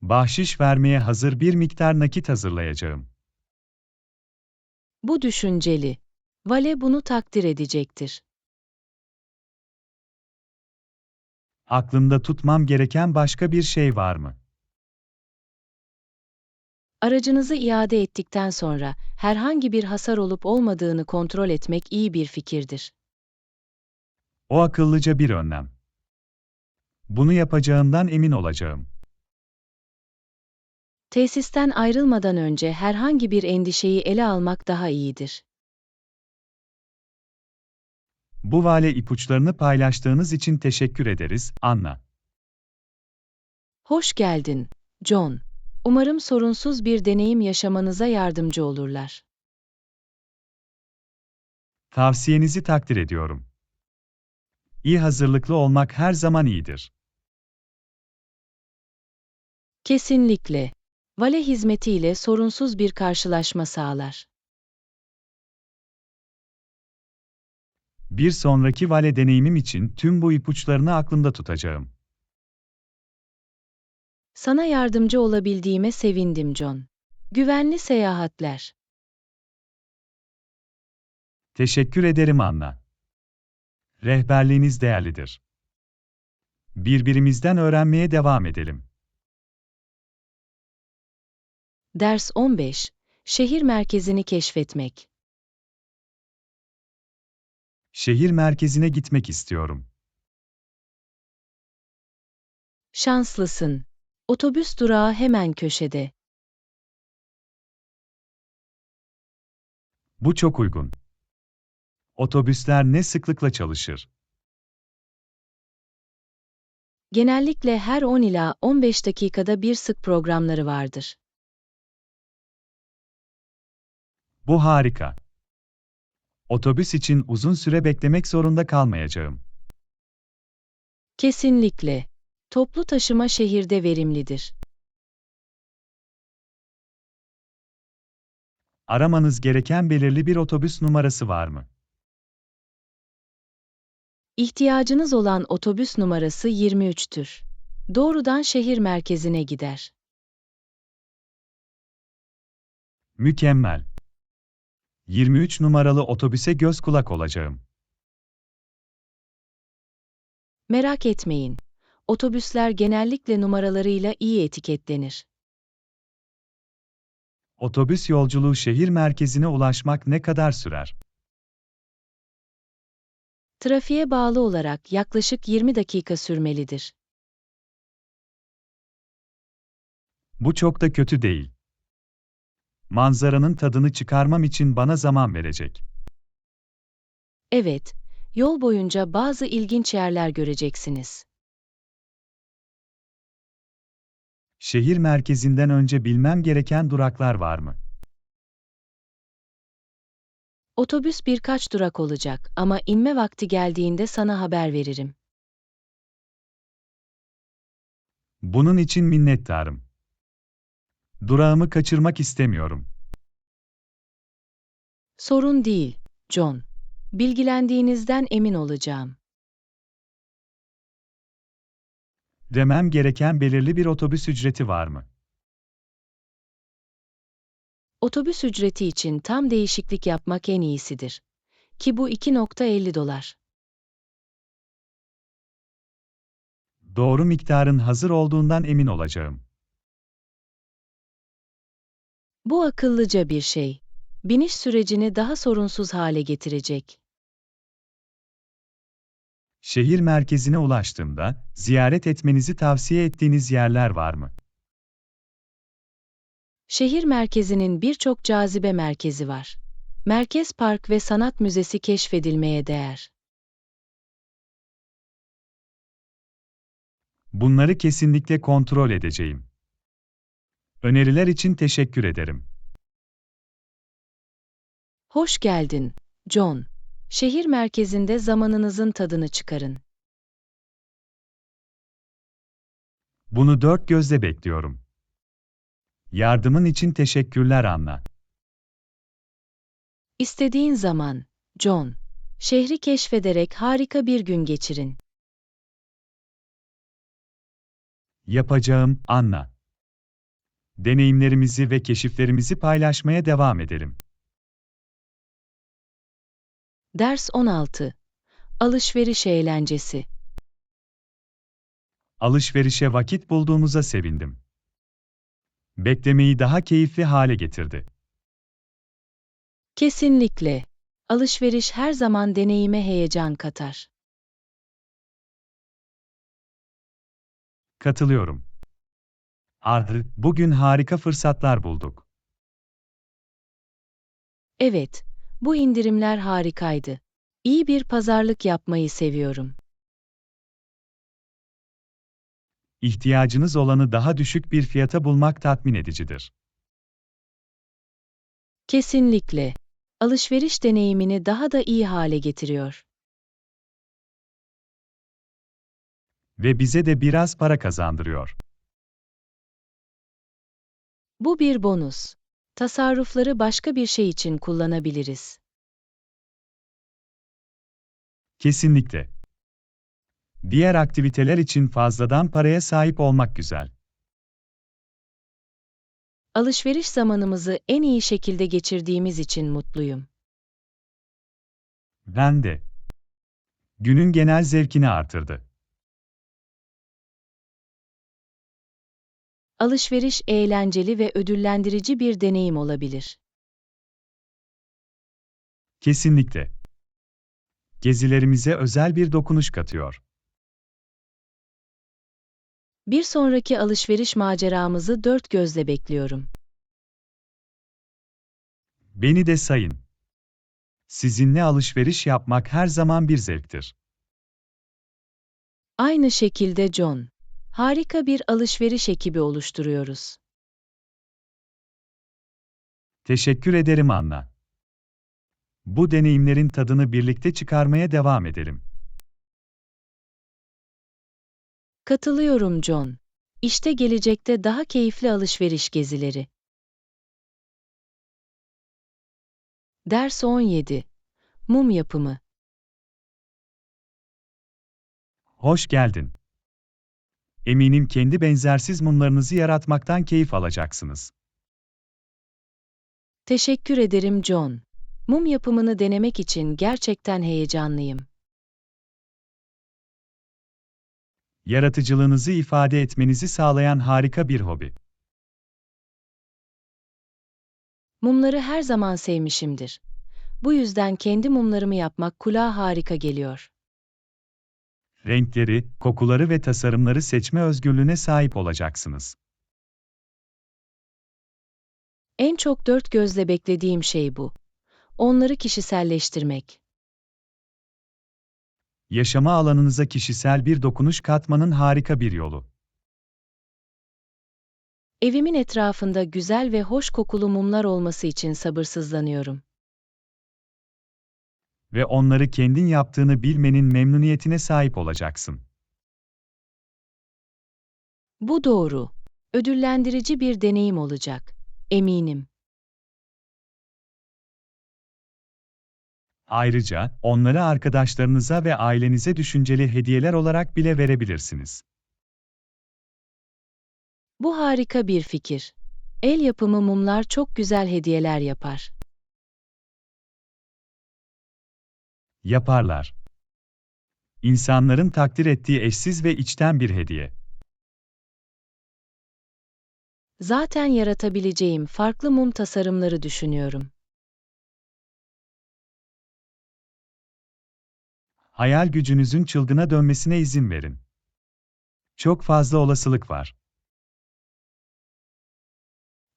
Bahşiş vermeye hazır bir miktar nakit hazırlayacağım. Bu düşünceli. Vale bunu takdir edecektir. Aklımda tutmam gereken başka bir şey var mı? Aracınızı iade ettikten sonra herhangi bir hasar olup olmadığını kontrol etmek iyi bir fikirdir. O akıllıca bir önlem. Bunu yapacağımdan emin olacağım. Tesisten ayrılmadan önce herhangi bir endişeyi ele almak daha iyidir. Bu vale ipuçlarını paylaştığınız için teşekkür ederiz, Anna. Hoş geldin, John. Umarım sorunsuz bir deneyim yaşamanıza yardımcı olurlar. Tavsiyenizi takdir ediyorum. İyi hazırlıklı olmak her zaman iyidir. Kesinlikle. Vale hizmetiyle sorunsuz bir karşılaşma sağlar. Bir sonraki vale deneyimim için tüm bu ipuçlarını aklımda tutacağım. Sana yardımcı olabildiğime sevindim John. Güvenli seyahatler. Teşekkür ederim Anna. Rehberliğiniz değerlidir. Birbirimizden öğrenmeye devam edelim. Ders 15. Şehir merkezini keşfetmek. Şehir merkezine gitmek istiyorum. Şanslısın. Otobüs durağı hemen köşede. Bu çok uygun. Otobüsler ne sıklıkla çalışır? Genellikle her 10 ila 15 dakikada bir sık programları vardır. Bu harika. Otobüs için uzun süre beklemek zorunda kalmayacağım. Kesinlikle. Toplu taşıma şehirde verimlidir. Aramanız gereken belirli bir otobüs numarası var mı? İhtiyacınız olan otobüs numarası 23'tür. Doğrudan şehir merkezine gider. Mükemmel. 23 numaralı otobüse göz kulak olacağım. Merak etmeyin. Otobüsler genellikle numaralarıyla iyi etiketlenir. Otobüs yolculuğu şehir merkezine ulaşmak ne kadar sürer? Trafiğe bağlı olarak yaklaşık 20 dakika sürmelidir. Bu çok da kötü değil. Manzaranın tadını çıkarmam için bana zaman verecek. Evet, yol boyunca bazı ilginç yerler göreceksiniz. Şehir merkezinden önce bilmem gereken duraklar var mı? Otobüs birkaç durak olacak ama inme vakti geldiğinde sana haber veririm. Bunun için minnettarım. Durağımı kaçırmak istemiyorum. Sorun değil, John. Bilgilendiğinizden emin olacağım. Demem gereken belirli bir otobüs ücreti var mı? Otobüs ücreti için tam değişiklik yapmak en iyisidir. Ki bu 2,50 dolar. Doğru miktarın hazır olduğundan emin olacağım. Bu akıllıca bir şey. Biniş sürecini daha sorunsuz hale getirecek. Şehir merkezine ulaştığımda ziyaret etmenizi tavsiye ettiğiniz yerler var mı? Şehir merkezinin birçok cazibe merkezi var. Merkez Park ve Sanat Müzesi keşfedilmeye değer. Bunları kesinlikle kontrol edeceğim. Öneriler için teşekkür ederim. Hoş geldin, John. Şehir merkezinde zamanınızın tadını çıkarın. Bunu dört gözle bekliyorum. Yardımın için teşekkürler Anna. İstediğin zaman, John. Şehri keşfederek harika bir gün geçirin. Yapacağım, Anna. Deneyimlerimizi ve keşiflerimizi paylaşmaya devam edelim. Ders 16. Alışveriş eğlencesi. Alışverişe vakit bulduğumuza sevindim. Beklemeyi daha keyifli hale getirdi. Kesinlikle. Alışveriş her zaman deneyime heyecan katar. Katılıyorum. Bugün harika fırsatlar bulduk. Evet, bu indirimler harikaydı. İyi bir pazarlık yapmayı seviyorum. İhtiyacınız olanı daha düşük bir fiyata bulmak tatmin edicidir. Kesinlikle. Alışveriş deneyimini daha da iyi hale getiriyor. Ve bize de biraz para kazandırıyor. Bu bir bonus. Tasarrufları başka bir şey için kullanabiliriz. Kesinlikle. Diğer aktiviteler için fazladan paraya sahip olmak güzel. Alışveriş zamanımızı en iyi şekilde geçirdiğimiz için mutluyum. Ben de. Günün genel zevkini artırdı. Alışveriş eğlenceli ve ödüllendirici bir deneyim olabilir. Kesinlikle. Gezilerimize özel bir dokunuş katıyor. Bir sonraki alışveriş maceramızı dört gözle bekliyorum. Beni de sayın. Sizinle alışveriş yapmak her zaman bir zevktir. Aynı şekilde John. Harika bir alışveriş ekibi oluşturuyoruz. Teşekkür ederim Anna. Bu deneyimlerin tadını birlikte çıkarmaya devam edelim. Katılıyorum John. İşte gelecekte daha keyifli alışveriş gezileri. Ders 17. Mum yapımı. Hoş geldin. Eminim kendi benzersiz mumlarınızı yaratmaktan keyif alacaksınız. Teşekkür ederim John. Mum yapımını denemek için gerçekten heyecanlıyım. Yaratıcılığınızı ifade etmenizi sağlayan harika bir hobi. Mumları her zaman sevmişimdir. Bu yüzden kendi mumlarımı yapmak kulağa harika geliyor. Renkleri, kokuları ve tasarımları seçme özgürlüğüne sahip olacaksınız. En çok dört gözle beklediğim şey bu. Onları kişiselleştirmek. Yaşama alanınıza kişisel bir dokunuş katmanın harika bir yolu. Evimin etrafında güzel ve hoş kokulu mumlar olması için sabırsızlanıyorum. Ve onları kendin yaptığını bilmenin memnuniyetine sahip olacaksın. Bu doğru. Ödüllendirici bir deneyim olacak. Eminim. Ayrıca, onları arkadaşlarınıza ve ailenize düşünceli hediyeler olarak bile verebilirsiniz. Bu harika bir fikir. El yapımı mumlar çok güzel hediyeler yapar. Yaparlar. İnsanların takdir ettiği eşsiz ve içten bir hediye. Zaten yaratabileceğim farklı mum tasarımları düşünüyorum. Hayal gücünüzün çılgına dönmesine izin verin. Çok fazla olasılık var.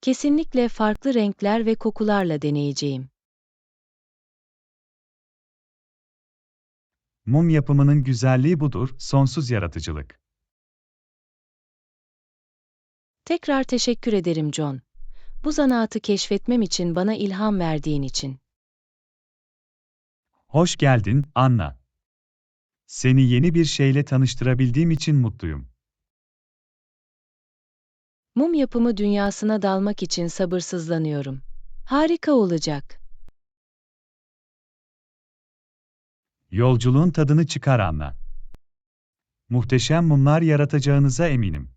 Kesinlikle farklı renkler ve kokularla deneyeceğim. Mum yapımının güzelliği budur, sonsuz yaratıcılık. Tekrar teşekkür ederim John. Bu zanaatı keşfetmem için bana ilham verdiğin için. Hoş geldin, Anna. Seni yeni bir şeyle tanıştırabildiğim için mutluyum. Mum yapımı dünyasına dalmak için sabırsızlanıyorum. Harika olacak. Yolculuğun tadını çıkar Anna. Muhteşem mumlar yaratacağınıza eminim.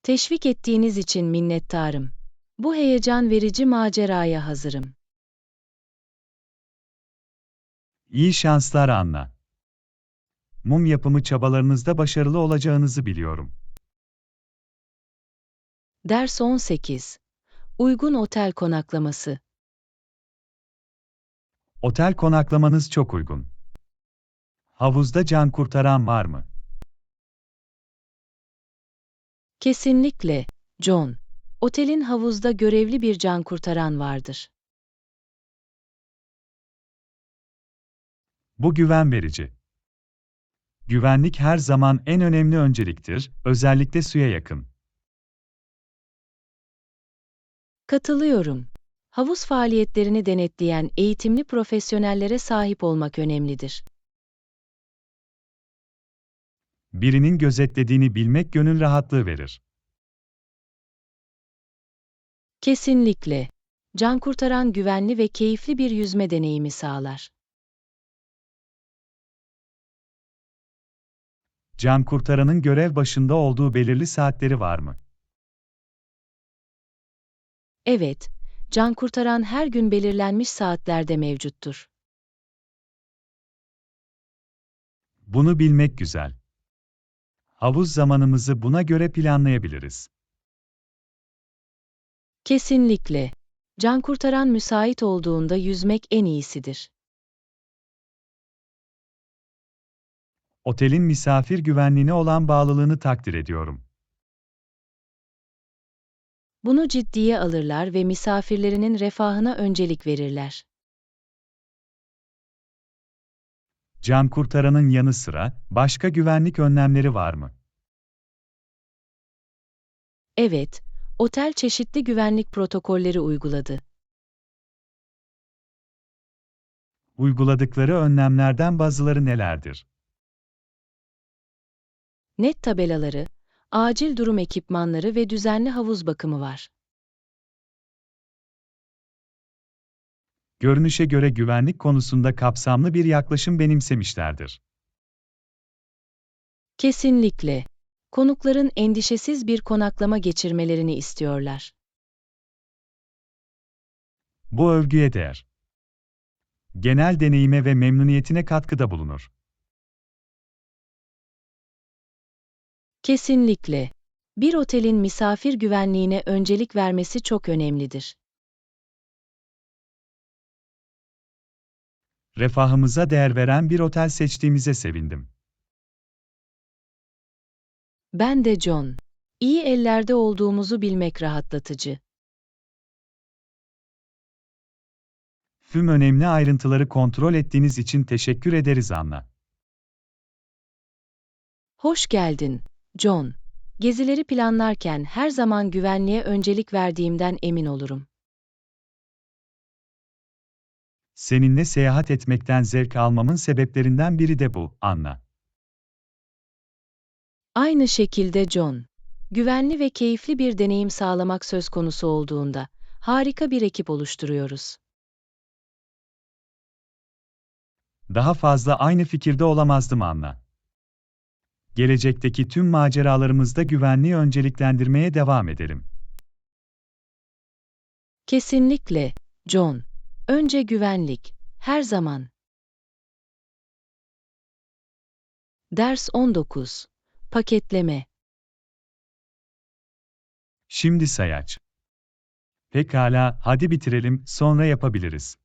Teşvik ettiğiniz için minnettarım. Bu heyecan verici maceraya hazırım. İyi şanslar Anna. Mum yapımı çabalarınızda başarılı olacağınızı biliyorum. Ders 18. Uygun otel konaklaması. Otel konaklamanız çok uygun. Havuzda can kurtaran var mı? Kesinlikle, John. Otelin havuzda görevli bir can kurtaran vardır. Bu güven verici. Güvenlik her zaman en önemli önceliktir, özellikle suya yakın. Katılıyorum. Havuz faaliyetlerini denetleyen eğitimli profesyonellere sahip olmak önemlidir. Birinin gözetlediğini bilmek gönül rahatlığı verir. Kesinlikle. Can kurtaran güvenli ve keyifli bir yüzme deneyimi sağlar. Can kurtaranın görev başında olduğu belirli saatleri var mı? Evet, can kurtaran her gün belirlenmiş saatlerde mevcuttur. Bunu bilmek güzel. Havuz zamanımızı buna göre planlayabiliriz. Kesinlikle. Can kurtaran müsait olduğunda yüzmek en iyisidir. Otelin misafir güvenliğine olan bağlılığını takdir ediyorum. Bunu ciddiye alırlar ve misafirlerinin refahına öncelik verirler. Can kurtaranın yanı sıra başka güvenlik önlemleri var mı? Evet, otel çeşitli güvenlik protokolleri uyguladı. Uyguladıkları önlemlerden bazıları nelerdir? Net tabelaları, acil durum ekipmanları ve düzenli havuz bakımı var. Görünüşe göre güvenlik konusunda kapsamlı bir yaklaşım benimsemişlerdir. Kesinlikle. Konukların endişesiz bir konaklama geçirmelerini istiyorlar. Bu övgüye değer. Genel deneyime ve memnuniyetine katkıda bulunur. Kesinlikle. Bir otelin misafir güvenliğine öncelik vermesi çok önemlidir. Refahımıza değer veren bir otel seçtiğimize sevindim. Ben de John. İyi ellerde olduğumuzu bilmek rahatlatıcı. Tüm önemli ayrıntıları kontrol ettiğiniz için teşekkür ederiz Anna. Hoş geldin, John. Gezileri planlarken her zaman güvenliğe öncelik verdiğimden emin olurum. Seninle seyahat etmekten zevk almamın sebeplerinden biri de bu, Anna. Aynı şekilde John. Güvenli ve keyifli bir deneyim sağlamak söz konusu olduğunda harika bir ekip oluşturuyoruz. Daha fazla aynı fikirde olamazdım Anna. Gelecekteki tüm maceralarımızda güvenliği önceliklendirmeye devam edelim. Kesinlikle, John. Önce güvenlik, her zaman. Ders 19. Paketleme. Şimdi sayaç. Pekala, hadi bitirelim, sonra yapabiliriz.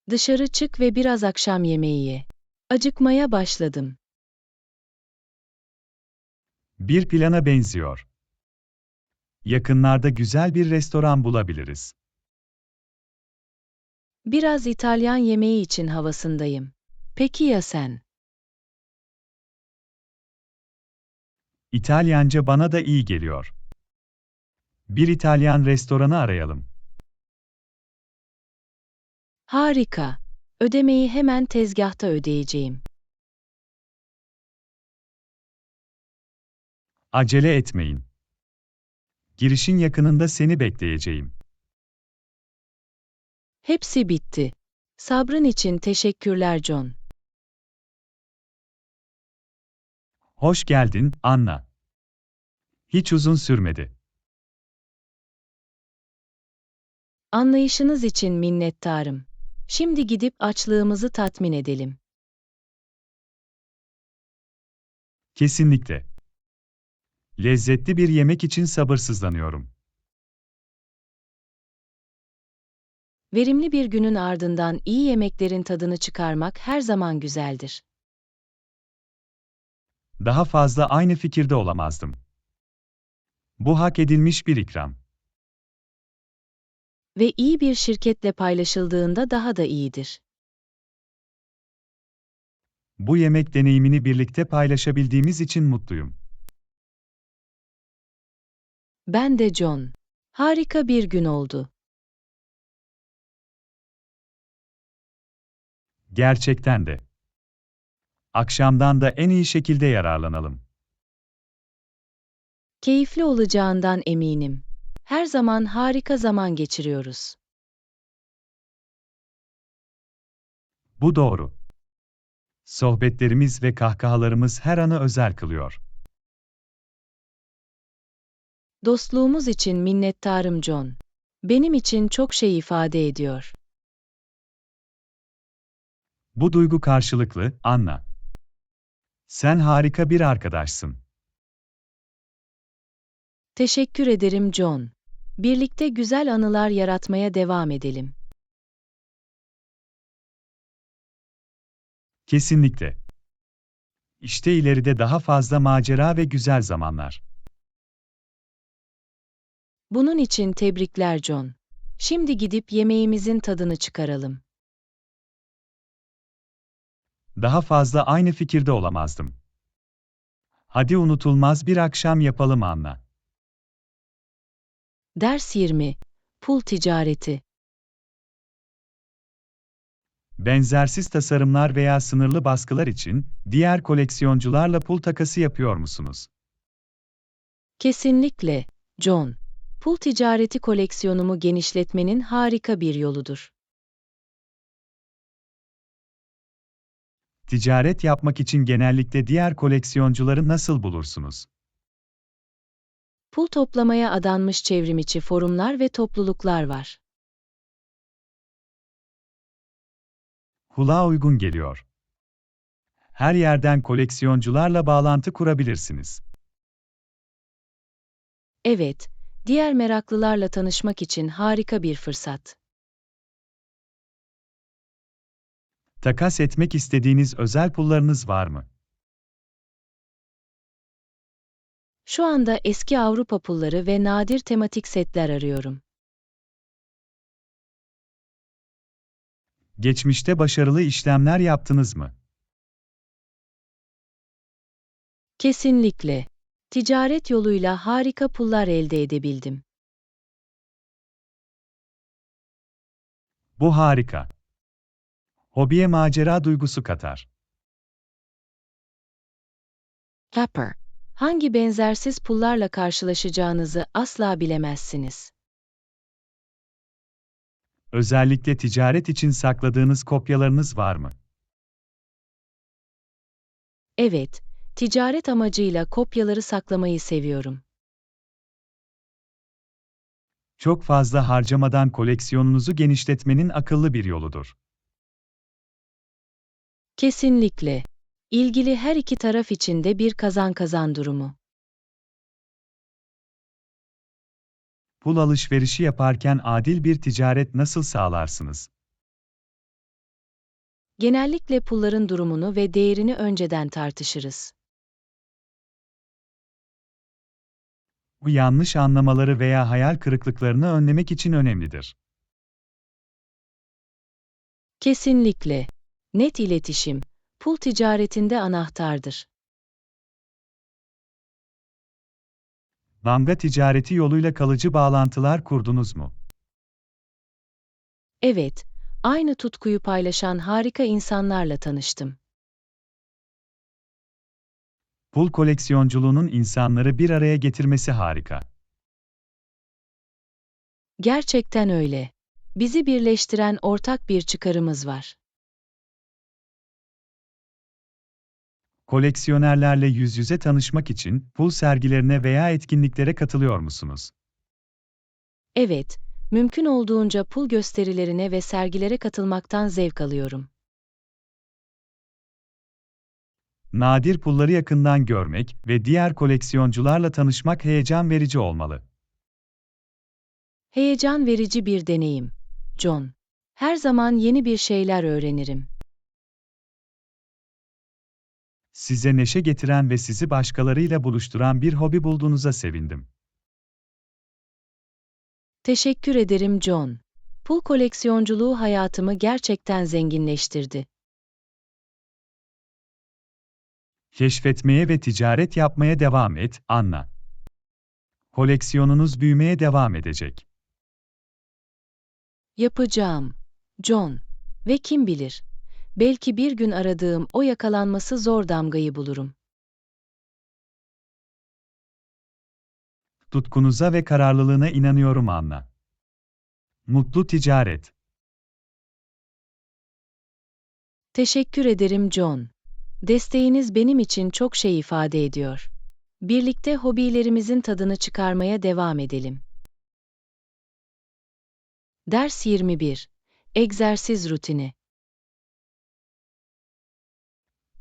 Dışarı çık ve biraz akşam yemeği ye. Acıkmaya başladım. Bir plana benziyor. Yakınlarda güzel bir restoran bulabiliriz. Biraz İtalyan yemeği için havasındayım. Peki ya sen? İtalyanca bana da iyi geliyor. Bir İtalyan restoranı arayalım. Harika. Ödemeyi hemen tezgahta ödeyeceğim. Acele etmeyin. Girişin yakınında seni bekleyeceğim. Hepsi bitti. Sabrın için teşekkürler John. Hoş geldin, Anna. Hiç uzun sürmedi. Anlayışınız için minnettarım. Şimdi gidip açlığımızı tatmin edelim. Kesinlikle. Lezzetli bir yemek için sabırsızlanıyorum. Verimli bir günün ardından iyi yemeklerin tadını çıkarmak her zaman güzeldir. Daha fazla aynı fikirde olamazdım. Bu hak edilmiş bir ikram. Ve iyi bir şirketle paylaşıldığında daha da iyidir. Bu yemek deneyimini birlikte paylaşabildiğimiz için mutluyum. Ben de John. Harika bir gün oldu. Gerçekten de. Akşamdan da en iyi şekilde yararlanalım. Keyifli olacağından eminim. Her zaman harika zaman geçiriyoruz. Bu doğru. Sohbetlerimiz ve kahkahalarımız her anı özel kılıyor. Dostluğumuz için minnettarım John. Benim için çok şey ifade ediyor. Bu duygu karşılıklı, Anna. Sen harika bir arkadaşsın. Teşekkür ederim John. Birlikte güzel anılar yaratmaya devam edelim. Kesinlikle. İşte ileride daha fazla macera ve güzel zamanlar. Bunun için tebrikler John. Şimdi gidip yemeğimizin tadını çıkaralım. Daha fazla aynı fikirde olamazdım. Hadi unutulmaz bir akşam yapalım Anna. Ders 20. Pul ticareti. Benzersiz tasarımlar veya sınırlı baskılar için diğer koleksiyoncularla pul takası yapıyor musunuz? Kesinlikle, John. Pul ticareti koleksiyonumu genişletmenin harika bir yoludur. Ticaret yapmak için genellikle diğer koleksiyoncuları nasıl bulursunuz? Pul toplamaya adanmış çevrimiçi forumlar ve topluluklar var. Kulağa uygun geliyor. Her yerden koleksiyoncularla bağlantı kurabilirsiniz. Evet, diğer meraklılarla tanışmak için harika bir fırsat. Takas etmek istediğiniz özel pullarınız var mı? Şu anda eski Avrupa pulları ve nadir tematik setler arıyorum. Geçmişte başarılı işlemler yaptınız mı? Kesinlikle. Ticaret yoluyla harika pullar elde edebildim. Bu harika. Hobiye macera duygusu katar. Capper. Hangi benzersiz pullarla karşılaşacağınızı asla bilemezsiniz. Özellikle ticaret için sakladığınız kopyalarınız var mı? Evet, ticaret amacıyla kopyaları saklamayı seviyorum. Çok fazla harcamadan koleksiyonunuzu genişletmenin akıllı bir yoludur. Kesinlikle. İlgili her iki taraf için de bir kazan-kazan durumu. Pul alışverişi yaparken adil bir ticaret nasıl sağlarsınız? Genellikle pulların durumunu ve değerini önceden tartışırız. Bu yanlış anlamaları veya hayal kırıklıklarını önlemek için önemlidir. Kesinlikle. Net iletişim, pul ticaretinde anahtardır. Damga ticareti yoluyla kalıcı bağlantılar kurdunuz mu? Evet, aynı tutkuyu paylaşan harika insanlarla tanıştım. Pul koleksiyonculuğunun insanları bir araya getirmesi harika. Gerçekten öyle. Bizi birleştiren ortak bir çıkarımız var. Koleksiyonerlerle yüz yüze tanışmak için pul sergilerine veya etkinliklere katılıyor musunuz? Evet, mümkün olduğunca pul gösterilerine ve sergilere katılmaktan zevk alıyorum. Nadir pulları yakından görmek ve diğer koleksiyoncularla tanışmak heyecan verici olmalı. Heyecan verici bir deneyim. John. Her zaman yeni bir şeyler öğrenirim. Size neşe getiren ve sizi başkalarıyla buluşturan bir hobi bulduğunuza sevindim. Teşekkür ederim John. Pul koleksiyonculuğu hayatımı gerçekten zenginleştirdi. Keşfetmeye ve ticaret yapmaya devam et, Anna. Koleksiyonunuz büyümeye devam edecek. Yapacağım. John. Ve kim bilir? Belki bir gün aradığım o yakalanması zor damgayı bulurum. Tutkunuza ve kararlılığına inanıyorum, Anna. Mutlu ticaret. Teşekkür ederim John. Desteğiniz benim için çok şey ifade ediyor. Birlikte hobilerimizin tadını çıkarmaya devam edelim. Ders 21. Egzersiz rutini.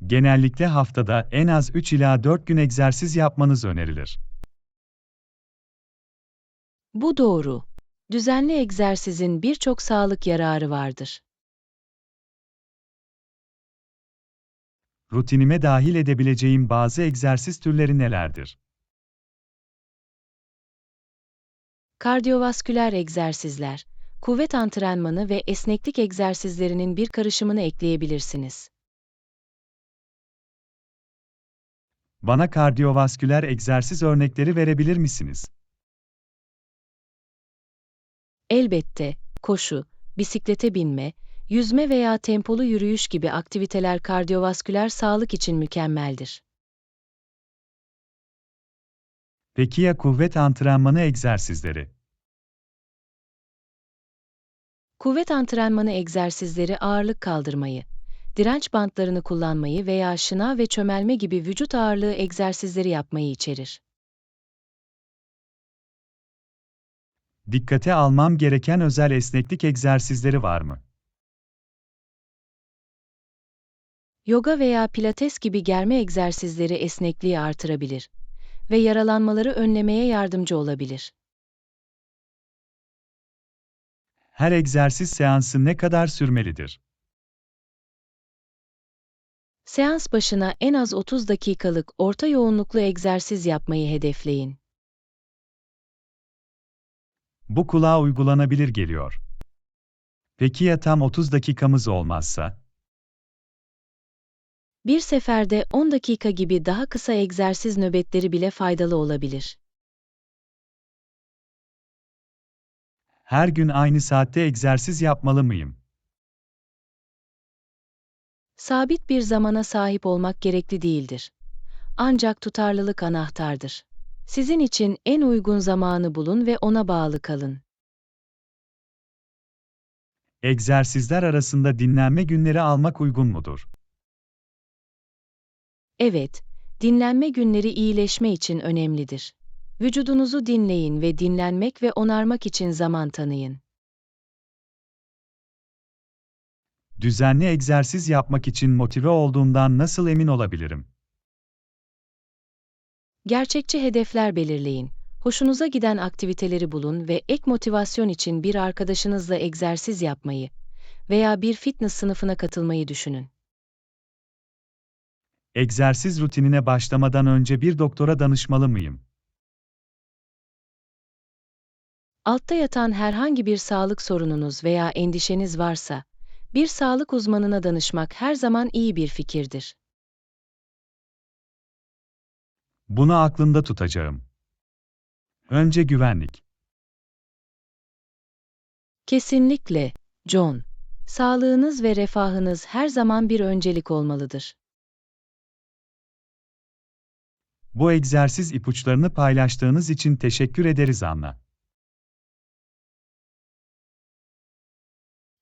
Genellikle haftada en az 3 ila 4 gün egzersiz yapmanız önerilir. Bu doğru. Düzenli egzersizin birçok sağlık yararı vardır. Rutinime dahil edebileceğim bazı egzersiz türleri nelerdir? Kardiyovasküler egzersizler, kuvvet antrenmanı ve esneklik egzersizlerinin bir karışımını ekleyebilirsiniz. Bana kardiyovasküler egzersiz örnekleri verebilir misiniz? Elbette, koşu, bisiklete binme, yüzme veya tempolu yürüyüş gibi aktiviteler kardiyovasküler sağlık için mükemmeldir. Peki ya kuvvet antrenmanı egzersizleri? Kuvvet antrenmanı egzersizleri ağırlık kaldırmayı, direnç bantlarını kullanmayı veya şınav ve çömelme gibi vücut ağırlığı egzersizleri yapmayı içerir. Dikkate almam gereken özel esneklik egzersizleri var mı? Yoga veya pilates gibi germe egzersizleri esnekliği artırabilir ve yaralanmaları önlemeye yardımcı olabilir. Her egzersiz seansı ne kadar sürmelidir? Seans başına en az 30 dakikalık orta yoğunluklu egzersiz yapmayı hedefleyin. Bu kulağa uygulanabilir geliyor. Peki ya tam 30 dakikamız olmazsa? Bir seferde 10 dakika gibi daha kısa egzersiz nöbetleri bile faydalı olabilir. Her gün aynı saatte egzersiz yapmalı mıyım? Sabit bir zamana sahip olmak gerekli değildir. Ancak tutarlılık anahtardır. Sizin için en uygun zamanı bulun ve ona bağlı kalın. Egzersizler arasında dinlenme günleri almak uygun mudur? Evet, dinlenme günleri iyileşme için önemlidir. Vücudunuzu dinleyin ve dinlenmek ve onarmak için zaman tanıyın. Düzenli egzersiz yapmak için motive olduğumdan nasıl emin olabilirim? Gerçekçi hedefler belirleyin. Hoşunuza giden aktiviteleri bulun ve ek motivasyon için bir arkadaşınızla egzersiz yapmayı veya bir fitness sınıfına katılmayı düşünün. Egzersiz rutinine başlamadan önce bir doktora danışmalı mıyım? Altta yatan herhangi bir sağlık sorununuz veya endişeniz varsa, bir sağlık uzmanına danışmak her zaman iyi bir fikirdir. Bunu aklımda tutacağım. Önce güvenlik. Kesinlikle, John. Sağlığınız ve refahınız her zaman bir öncelik olmalıdır. Bu egzersiz ipuçlarını paylaştığınız için teşekkür ederiz Anna.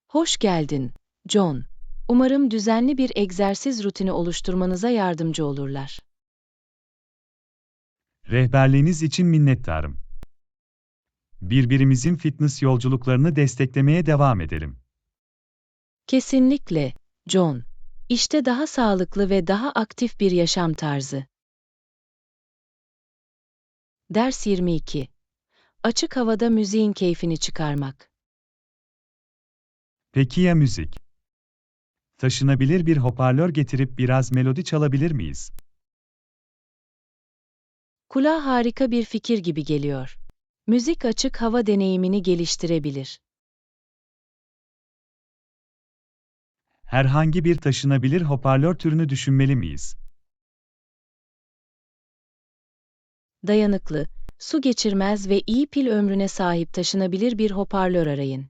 Hoş geldin, John. Umarım düzenli bir egzersiz rutini oluşturmanıza yardımcı olurlar. Rehberliğiniz için minnettarım. Birbirimizin fitness yolculuklarını desteklemeye devam edelim. Kesinlikle, John. İşte daha sağlıklı ve daha aktif bir yaşam tarzı. Ders 22. Açık havada müziğin keyfini çıkarmak. Peki ya müzik? Taşınabilir bir hoparlör getirip biraz melodi çalabilir miyiz? Kulağa harika bir fikir gibi geliyor. Müzik açık hava deneyimini geliştirebilir. Herhangi bir taşınabilir hoparlör türünü düşünmeli miyiz? Dayanıklı, su geçirmez ve iyi pil ömrüne sahip taşınabilir bir hoparlör arayın.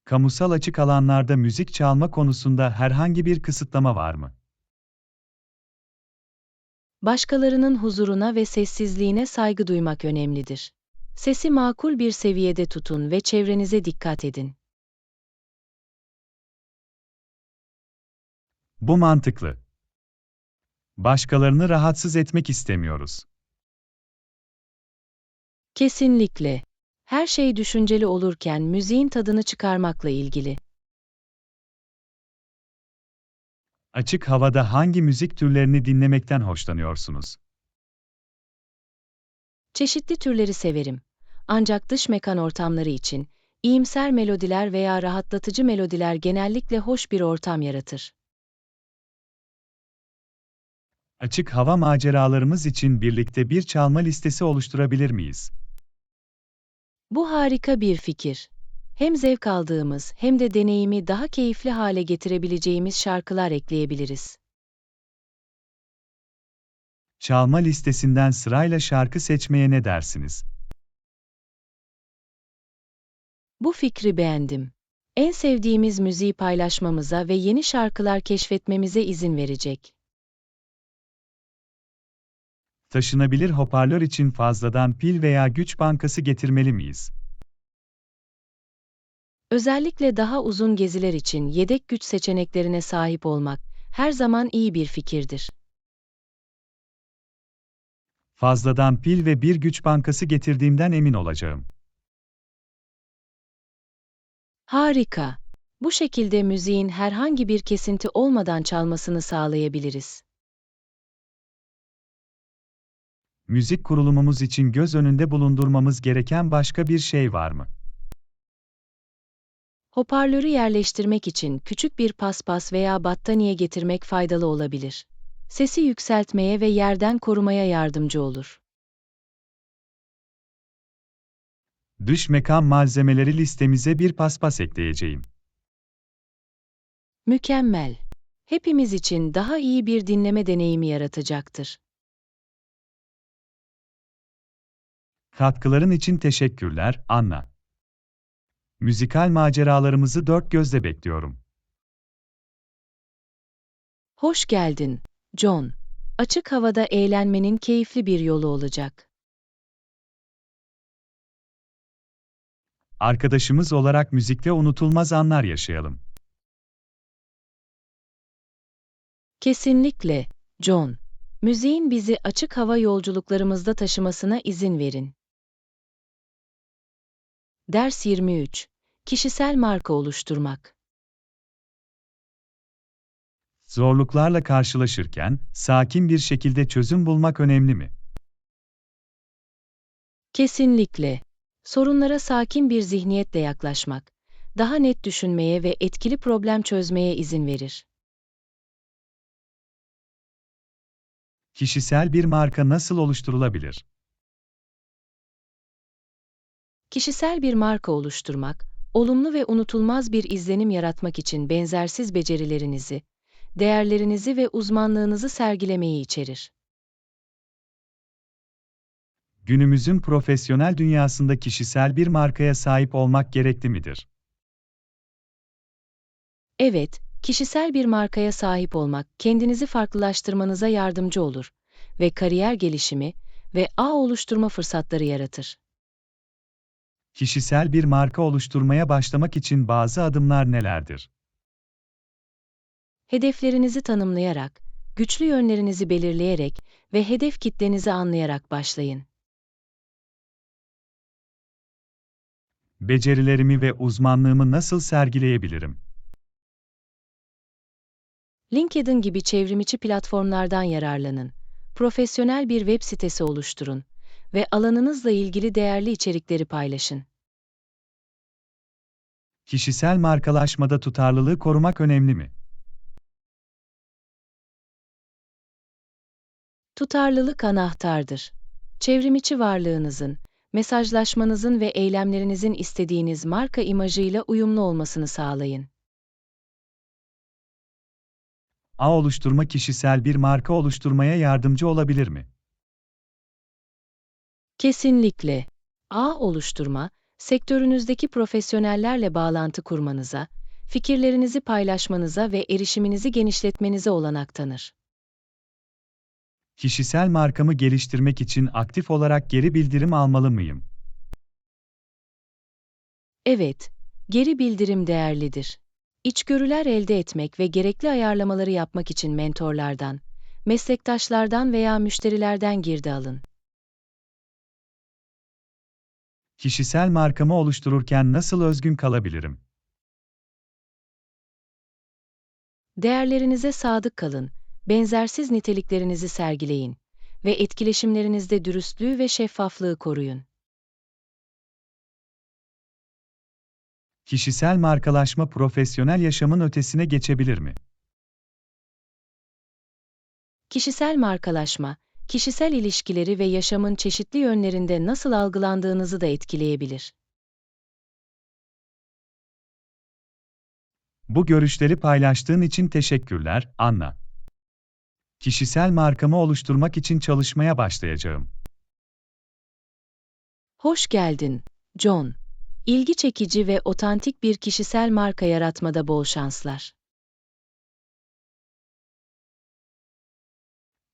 Kamusal açık alanlarda müzik çalma konusunda herhangi bir kısıtlama var mı? Başkalarının huzuruna ve sessizliğine saygı duymak önemlidir. Sesi makul bir seviyede tutun ve çevrenize dikkat edin. Bu mantıklı. Başkalarını rahatsız etmek istemiyoruz. Kesinlikle. Her şey düşünceli olurken müziğin tadını çıkarmakla ilgili. Açık havada hangi müzik türlerini dinlemekten hoşlanıyorsunuz? Çeşitli türleri severim. Ancak dış mekan ortamları için, iyimser melodiler veya rahatlatıcı melodiler genellikle hoş bir ortam yaratır. Açık hava maceralarımız için birlikte bir çalma listesi oluşturabilir miyiz? Bu harika bir fikir. Hem zevk aldığımız hem de deneyimi daha keyifli hale getirebileceğimiz şarkılar ekleyebiliriz. Çalma listesinden sırayla şarkı seçmeye ne dersiniz? Bu fikri beğendim. En sevdiğimiz müziği paylaşmamıza ve yeni şarkılar keşfetmemize izin verecek. Taşınabilir hoparlör için fazladan pil veya güç bankası getirmeli miyiz? Özellikle daha uzun geziler için yedek güç seçeneklerine sahip olmak her zaman iyi bir fikirdir. Fazladan pil ve bir güç bankası getirdiğimden emin olacağım. Harika. Bu şekilde müziğin herhangi bir kesinti olmadan çalmasını sağlayabiliriz. Müzik kurulumumuz için göz önünde bulundurmamız gereken başka bir şey var mı? Hoparlörü yerleştirmek için küçük bir paspas veya battaniye getirmek faydalı olabilir. Sesi yükseltmeye ve yerden korumaya yardımcı olur. Dış mekan malzemeleri listemize bir paspas ekleyeceğim. Mükemmel. Hepimiz için daha iyi bir dinleme deneyimi yaratacaktır. Katkıların için teşekkürler, Anna. Müzikal maceralarımızı dört gözle bekliyorum. Hoş geldin, John. Açık havada eğlenmenin keyifli bir yolu olacak. Arkadaşımız olarak müzikte unutulmaz anlar yaşayalım. Kesinlikle, John. Müziğin bizi açık hava yolculuklarımızda taşımasına izin verin. Ders 23. Kişisel marka oluşturmak. Zorluklarla karşılaşırken, sakin bir şekilde çözüm bulmak önemli mi? Kesinlikle. Sorunlara sakin bir zihniyetle yaklaşmak, daha net düşünmeye ve etkili problem çözmeye izin verir. Kişisel bir marka nasıl oluşturulabilir? Kişisel bir marka oluşturmak, olumlu ve unutulmaz bir izlenim yaratmak için benzersiz becerilerinizi, değerlerinizi ve uzmanlığınızı sergilemeyi içerir. Günümüzün profesyonel dünyasında kişisel bir markaya sahip olmak gerekli midir? Evet, kişisel bir markaya sahip olmak kendinizi farklılaştırmanıza yardımcı olur ve kariyer gelişimi ve ağ oluşturma fırsatları yaratır. Kişisel bir marka oluşturmaya başlamak için bazı adımlar nelerdir? Hedeflerinizi tanımlayarak, güçlü yönlerinizi belirleyerek ve hedef kitlenizi anlayarak başlayın. Becerilerimi ve uzmanlığımı nasıl sergileyebilirim? LinkedIn gibi çevrimiçi platformlardan yararlanın. Profesyonel bir web sitesi oluşturun ve alanınızla ilgili değerli içerikleri paylaşın. Kişisel markalaşmada tutarlılığı korumak önemli mi? Tutarlılık anahtardır. Çevrimiçi varlığınızın, mesajlaşmanızın ve eylemlerinizin istediğiniz marka imajıyla uyumlu olmasını sağlayın. Ağ oluşturma kişisel bir marka oluşturmaya yardımcı olabilir mi? Kesinlikle. Ağ oluşturma, sektörünüzdeki profesyonellerle bağlantı kurmanıza, fikirlerinizi paylaşmanıza ve erişiminizi genişletmenize olanak tanır. Kişisel markamı geliştirmek için aktif olarak geri bildirim almalı mıyım? Evet, geri bildirim değerlidir. İçgörüler elde etmek ve gerekli ayarlamaları yapmak için mentorlardan, meslektaşlardan veya müşterilerden girdi alın. Kişisel markamı oluştururken nasıl özgün kalabilirim? Değerlerinize sadık kalın, benzersiz niteliklerinizi sergileyin ve etkileşimlerinizde dürüstlüğü ve şeffaflığı koruyun. Kişisel markalaşma profesyonel yaşamın ötesine geçebilir mi? Kişisel markalaşma, kişisel ilişkileri ve yaşamın çeşitli yönlerinde nasıl algılandığınızı da etkileyebilir. Bu görüşleri paylaştığın için teşekkürler, Anna. Kişisel markamı oluşturmak için çalışmaya başlayacağım. Hoş geldin, John. İlgi çekici ve otantik bir kişisel marka yaratmada bol şanslar.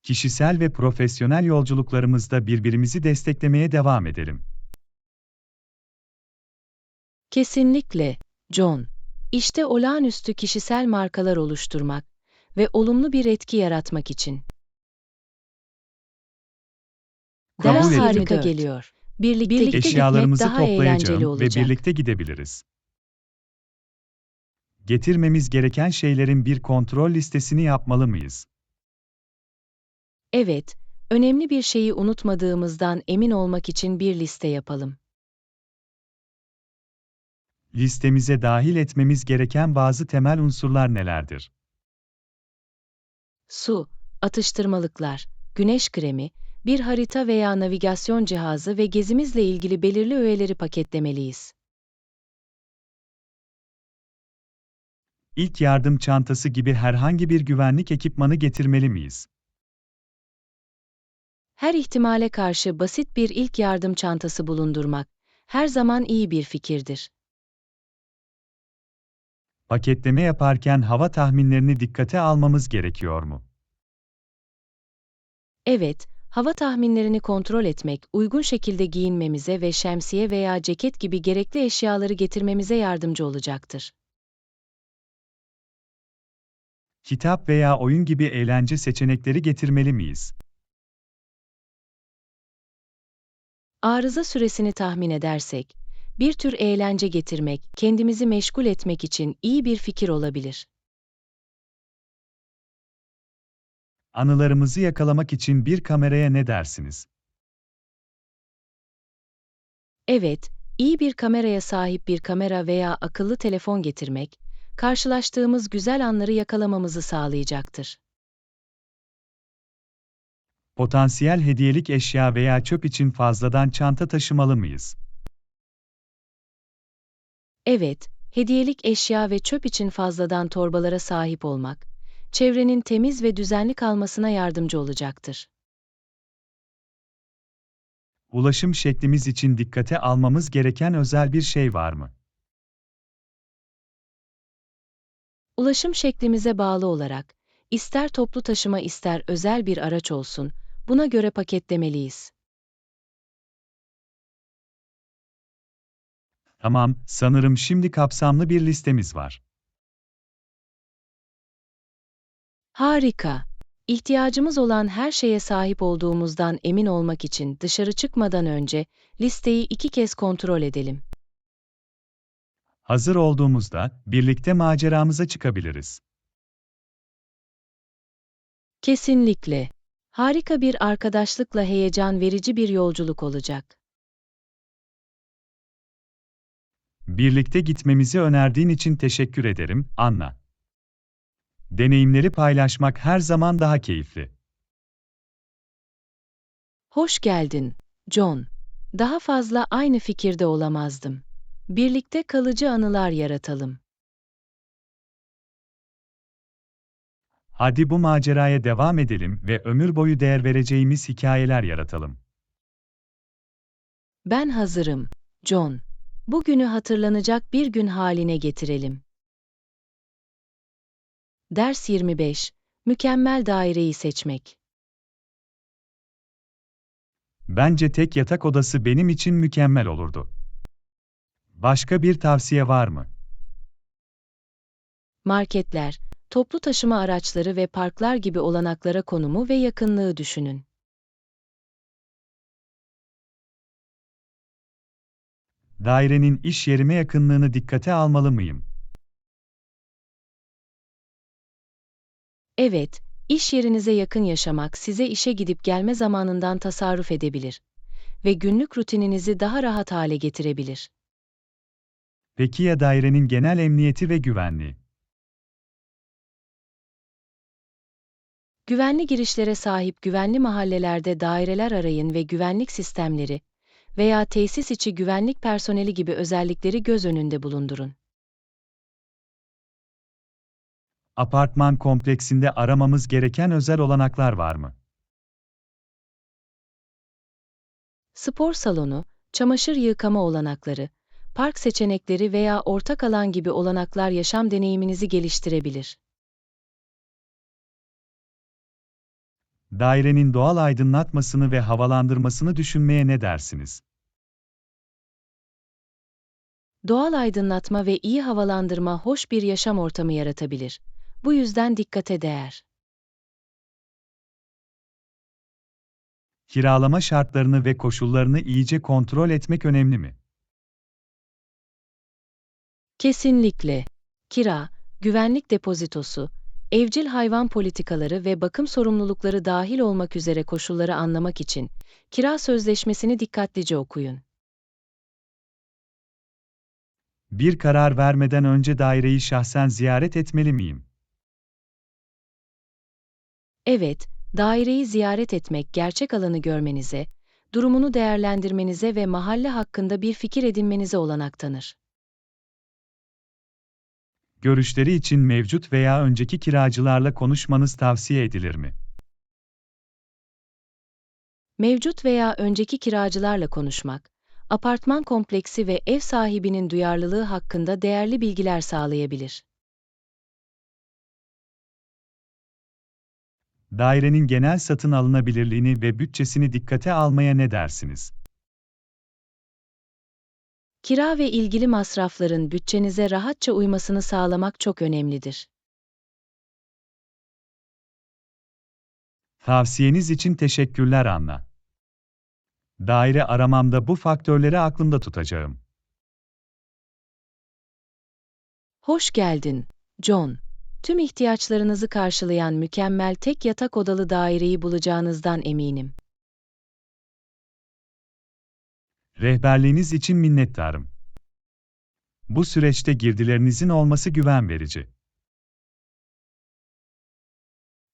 Kişisel ve profesyonel yolculuklarımızda birbirimizi desteklemeye devam edelim. Kesinlikle, John. İşte olağanüstü kişisel markalar oluşturmak ve olumlu bir etki yaratmak için. Kabul Ders ettim. harika geliyor. Birlikte gitmek Eşyalarımızı daha eğlenceli toplayacağım ve olacak. birlikte gidebiliriz. Getirmemiz gereken şeylerin bir kontrol listesini yapmalı mıyız? Evet, önemli bir şeyi unutmadığımızdan emin olmak için bir liste yapalım. Listemize dahil etmemiz gereken bazı temel unsurlar nelerdir? Su, atıştırmalıklar, güneş kremi, bir harita veya navigasyon cihazı ve gezimizle ilgili belirli öğeleri paketlemeliyiz. İlk yardım çantası gibi herhangi bir güvenlik ekipmanı getirmeli miyiz? Her ihtimale karşı basit bir ilk yardım çantası bulundurmak her zaman iyi bir fikirdir. Paketleme yaparken hava tahminlerini dikkate almamız gerekiyor mu? Evet, hava tahminlerini kontrol etmek, uygun şekilde giyinmemize ve şemsiye veya ceket gibi gerekli eşyaları getirmemize yardımcı olacaktır. Kitap veya oyun gibi eğlence seçenekleri getirmeli miyiz? Arıza süresini tahmin edersek, bir tür eğlence getirmek, kendimizi meşgul etmek için iyi bir fikir olabilir. Anılarımızı yakalamak için bir kameraya ne dersiniz? Evet, iyi bir kameraya sahip bir kamera veya akıllı telefon getirmek, karşılaştığımız güzel anları yakalamamızı sağlayacaktır. Potansiyel hediyelik eşya veya çöp için fazladan çanta taşımalı mıyız? Evet, hediyelik eşya ve çöp için fazladan torbalara sahip olmak, çevrenin temiz ve düzenli kalmasına yardımcı olacaktır. Ulaşım şeklimiz için dikkate almamız gereken özel bir şey var mı? Ulaşım şeklimize bağlı olarak, ister toplu taşıma ister özel bir araç olsun, buna göre paketlemeliyiz. Tamam, sanırım şimdi kapsamlı bir listemiz var. Harika! İhtiyacımız olan her şeye sahip olduğumuzdan emin olmak için dışarı çıkmadan önce listeyi 2 kez kontrol edelim. Hazır olduğumuzda birlikte maceramıza çıkabiliriz. Kesinlikle. Harika bir arkadaşlıkla heyecan verici bir yolculuk olacak. Birlikte gitmemizi önerdiğin için teşekkür ederim, Anna. Deneyimleri paylaşmak her zaman daha keyifli. Hoş geldin, John. Daha fazla aynı fikirde olamazdım. Birlikte kalıcı anılar yaratalım. Hadi bu maceraya devam edelim ve ömür boyu değer vereceğimiz hikayeler yaratalım. Ben hazırım, John. Bugünü hatırlanacak bir gün haline getirelim. Ders 25. Mükemmel daireyi seçmek. Bence tek yatak odası benim için mükemmel olurdu. Başka bir tavsiye var mı? Marketler, toplu taşıma araçları ve parklar gibi olanaklara konumu ve yakınlığı düşünün. Dairenin iş yerime yakınlığını dikkate almalı mıyım? Evet, iş yerinize yakın yaşamak size işe gidip gelme zamanından tasarruf edebilir ve günlük rutininizi daha rahat hale getirebilir. Peki ya dairenin genel emniyeti ve güvenliği? Güvenli girişlere sahip güvenli mahallelerde daireler arayın ve güvenlik sistemleri veya tesis içi güvenlik personeli gibi özellikleri göz önünde bulundurun. Apartman kompleksinde aramamız gereken özel olanaklar var mı? Spor salonu, çamaşır yıkama olanakları, park seçenekleri veya ortak alan gibi olanaklar yaşam deneyiminizi geliştirebilir. Dairenin doğal aydınlatmasını ve havalandırmasını düşünmeye ne dersiniz? Doğal aydınlatma ve iyi havalandırma hoş bir yaşam ortamı yaratabilir. Bu yüzden dikkate değer. Kiralama şartlarını ve koşullarını iyice kontrol etmek önemli mi? Kesinlikle. Kira, güvenlik depozitosu, evcil hayvan politikaları ve bakım sorumlulukları dahil olmak üzere koşulları anlamak için kira sözleşmesini dikkatlice okuyun. Bir karar vermeden önce daireyi şahsen ziyaret etmeli miyim? Evet, daireyi ziyaret etmek gerçek alanı görmenize, durumunu değerlendirmenize ve mahalle hakkında bir fikir edinmenize olanak tanır. Görüşleri için mevcut veya önceki kiracılarla konuşmanız tavsiye edilir mi? Mevcut veya önceki kiracılarla konuşmak, apartman kompleksi ve ev sahibinin duyarlılığı hakkında değerli bilgiler sağlayabilir. Dairenin genel satın alınabilirliğini ve bütçesini dikkate almaya ne dersiniz? Kira ve ilgili masrafların bütçenize rahatça uymasını sağlamak çok önemlidir. Tavsiyeniz için teşekkürler Anna. Daire aramamda bu faktörleri aklımda tutacağım. Hoş geldin, John. Tüm ihtiyaçlarınızı karşılayan mükemmel tek yatak odalı daireyi bulacağınızdan eminim. Rehberliğiniz için minnettarım. Bu süreçte girdilerinizin olması güven verici.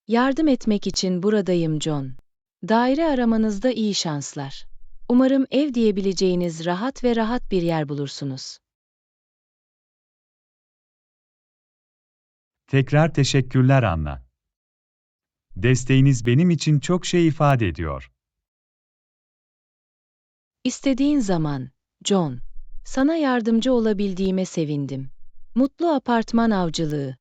Yardım etmek için buradayım John. Daire aramanızda iyi şanslar. Umarım ev diyebileceğiniz rahat bir yer bulursunuz. Tekrar teşekkürler Anna. Desteğiniz benim için çok şey ifade ediyor. İstediğin zaman, John. Sana yardımcı olabildiğime sevindim. Mutlu apartman avcılığı.